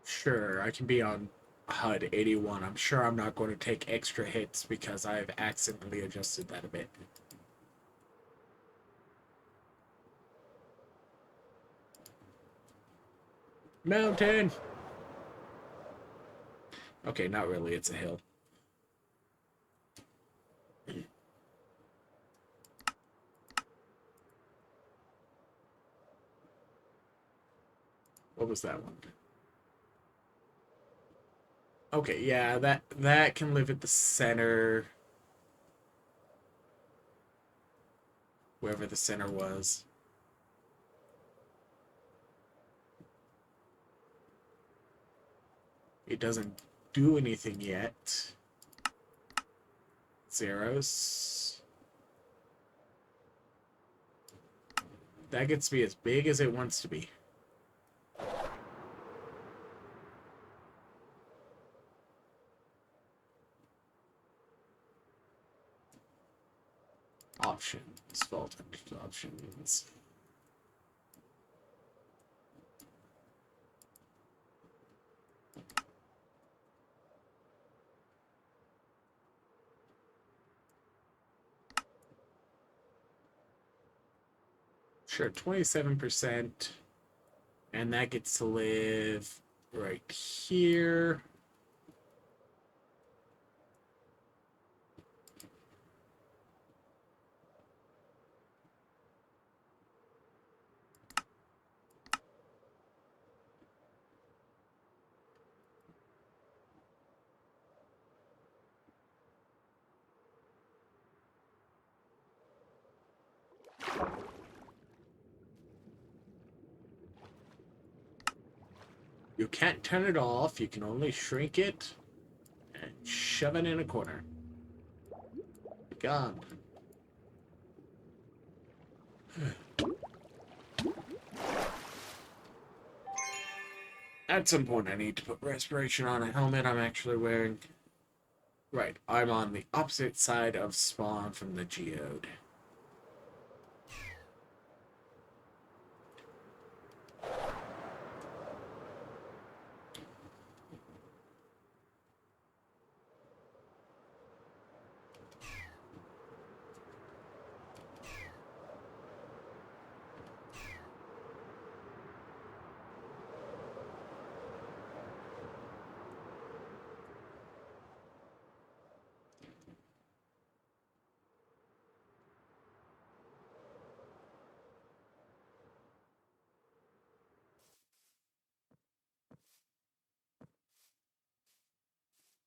[SPEAKER 1] Sure, I can be on HUD 81. I'm sure I'm not going to take extra hits because I've accidentally adjusted that a bit. Mountain! Okay, not really, it's a hill. What was that one? Okay, yeah, that can live at the center. Wherever the center was. It doesn't do anything yet. Zeros. That gets to be as big as it wants to be. Options. Vault options. Sure, 27%. And that gets to live right here. You can't turn it off. You can only shrink it and shove it in a corner. Gone. At some point, I need to put respiration on a helmet I'm actually wearing. Right, I'm on the opposite side of spawn from the geode.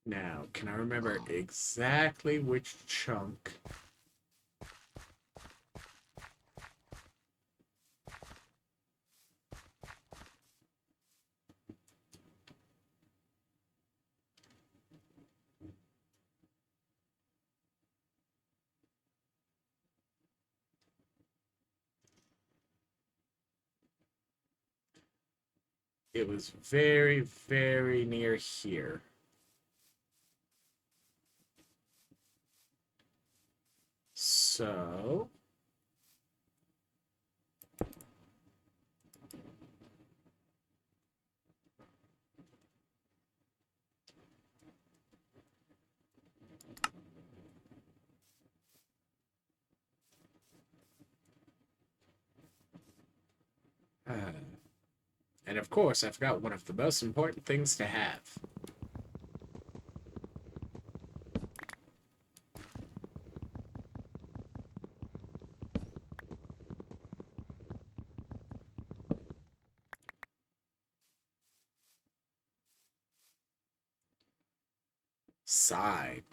[SPEAKER 1] Now, can I remember exactly which chunk? It was very, very near here. So, and of course, I forgot one of the most important things to have. Side.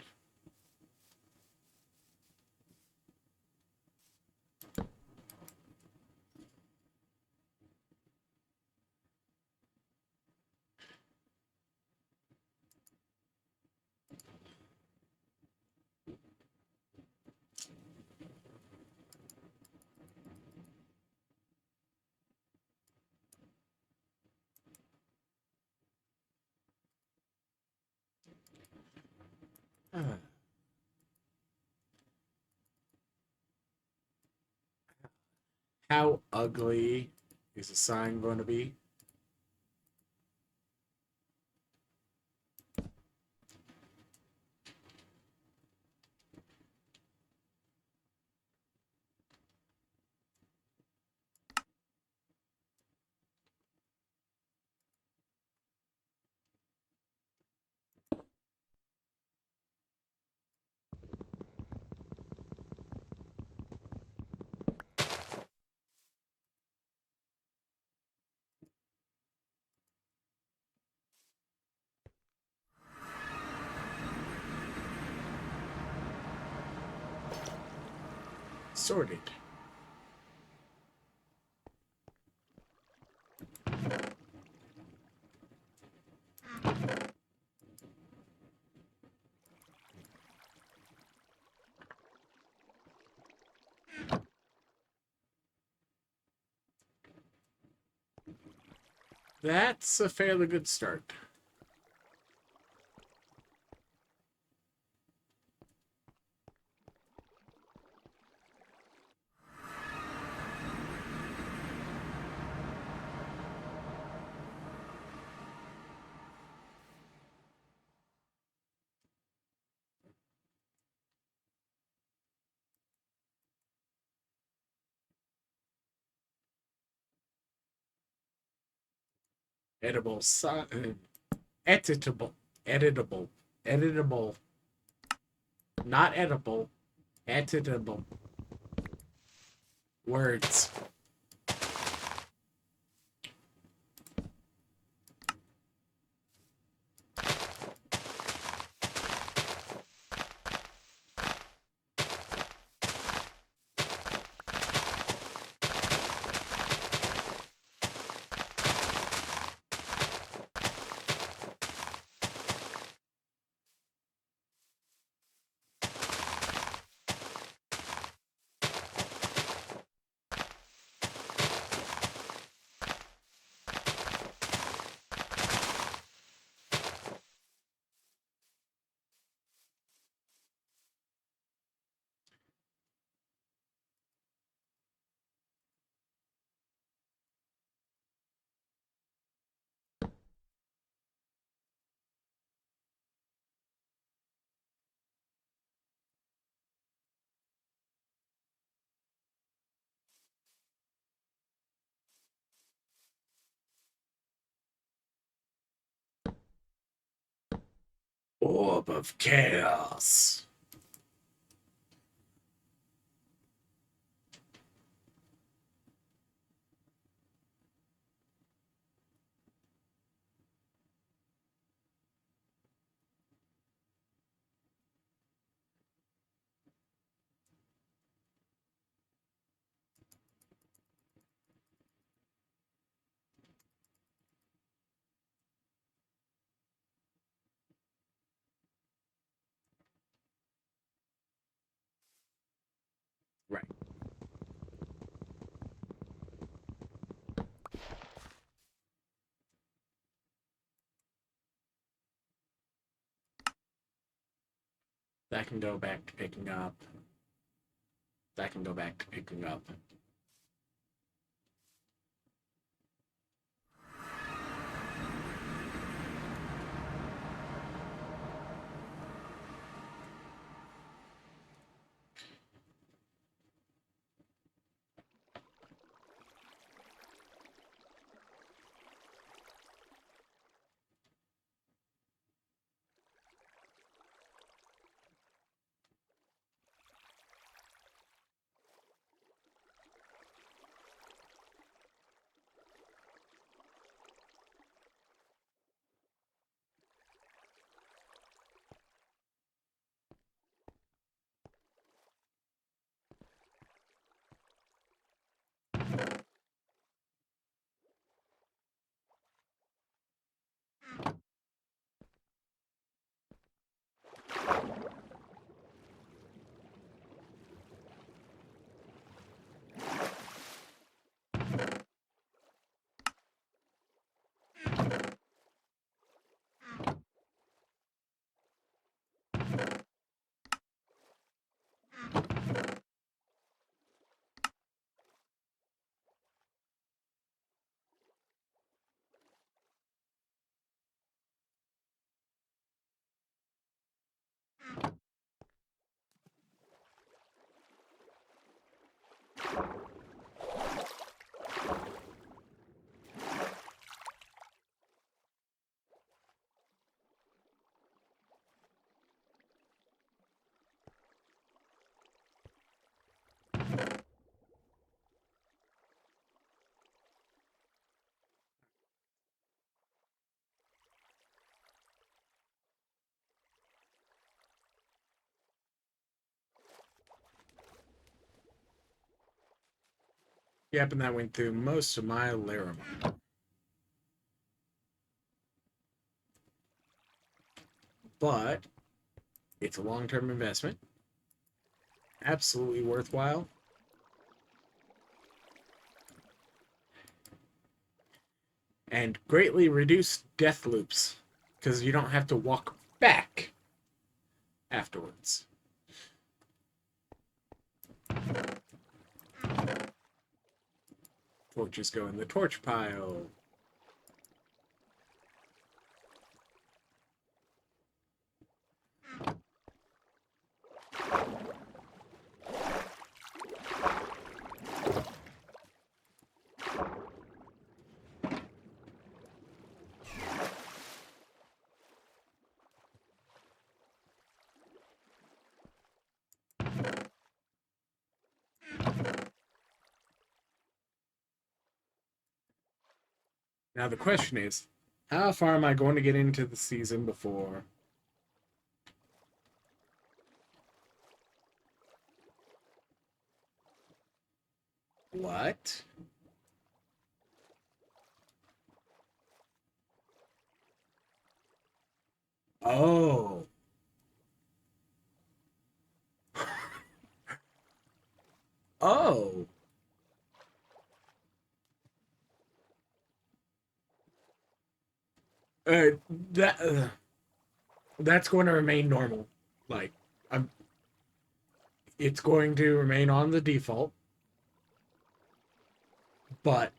[SPEAKER 1] How ugly is the sign going to be? Sorted. That's a fairly good start. Edible, editable, editable, editable, not edible, editable words. Orb of Chaos. That can go back to picking up. That can go back to picking up. Yep, and that went through most of my Larimar. But it's a long-term investment. Absolutely worthwhile. And greatly reduced death loops because you don't have to walk back afterwards. Torches go in the torch pile. Now the question is, how far am I going to get into the season before? What? Oh. Oh. Uh, that that's going to remain normal. Like, I'm, it's going to remain on the default, but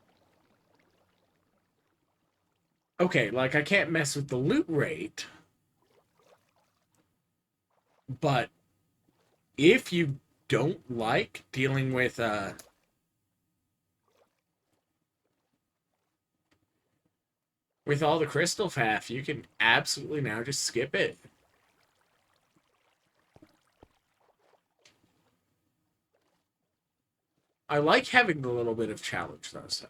[SPEAKER 1] okay, like I can't mess with the loot rate, but if you don't like dealing with all the crystal faff, you can absolutely now just skip it. I like having the little bit of challenge though, so.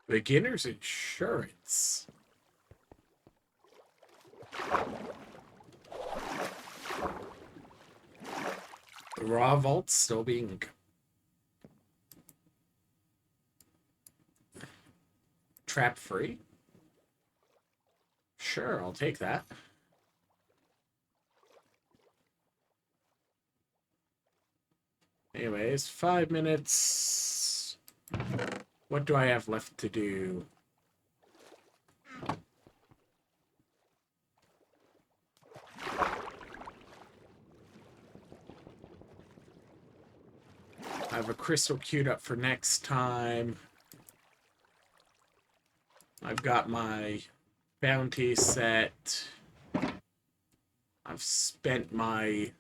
[SPEAKER 1] Beginner's insurance. The raw vault's still being trap free. Sure, I'll take that. Anyways, 5 minutes. What do I have left to do? I have a crystal queued up for next time. I've got my bounty set. I've spent my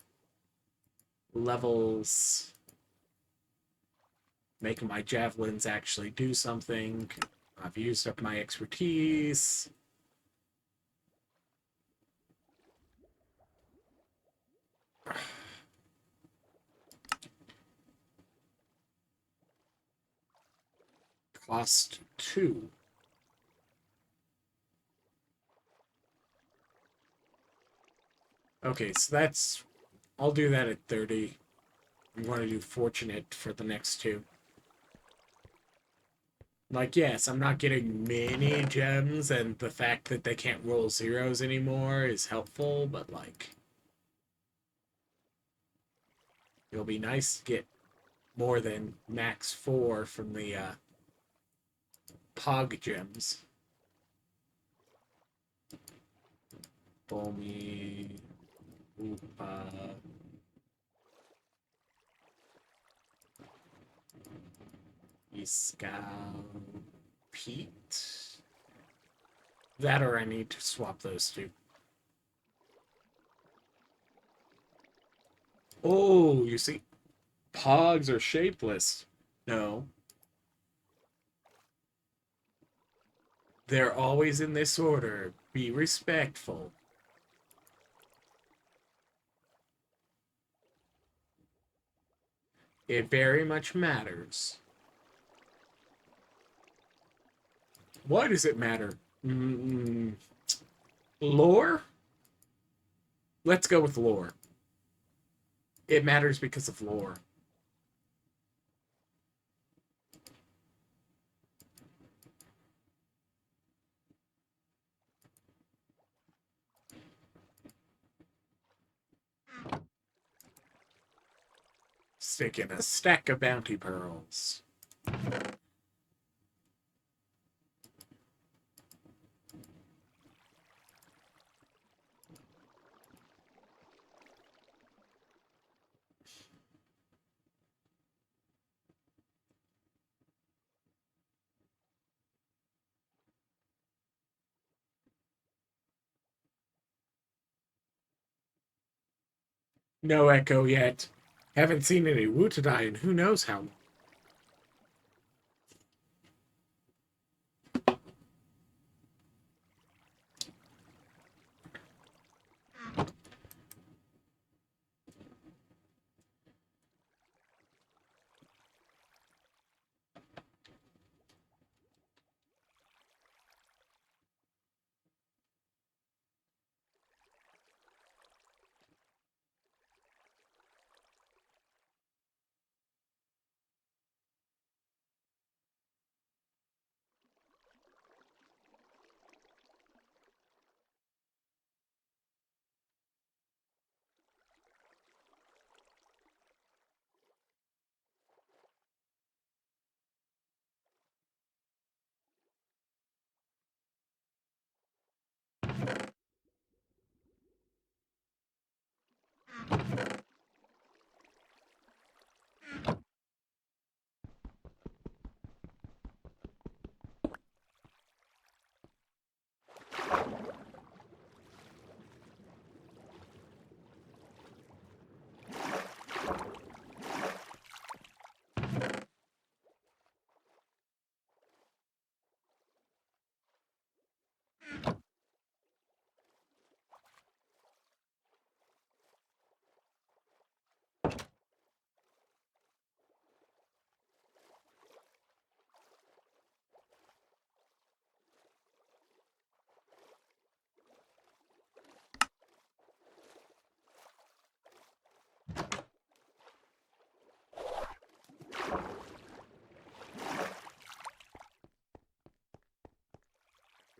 [SPEAKER 1] levels making my javelins actually do something. I've used up my expertise. Cost 2. Okay, so that's... I'll do that at 30. I'm going to do Fortunate for the next 2. Like, yes, I'm not getting many gems, and the fact that they can't roll zeros anymore is helpful, but, like... It'll be nice to get more than max 4 from the, Pog gems. Bomi... Oopa... Iskal... Pete? That or I need to swap those two. Oh, you see, Pogs are shapeless. No. They're always in this order. Be respectful. It very much matters. Why does it matter? Lore? Let's go with lore. It matters because of lore. Stick in a stack of bounty pearls. No echo yet. Haven't seen any Wutadai in who knows how long.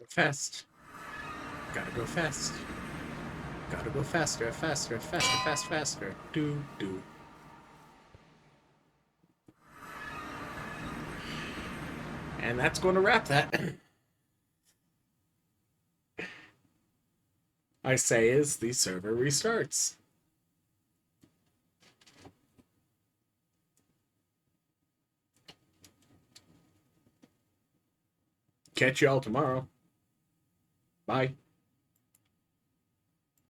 [SPEAKER 1] Fast. Gotta go fast. Gotta go faster, faster, faster, faster. Do, do. And that's going to wrap that. I say as the server restarts. Catch y'all tomorrow. Bye.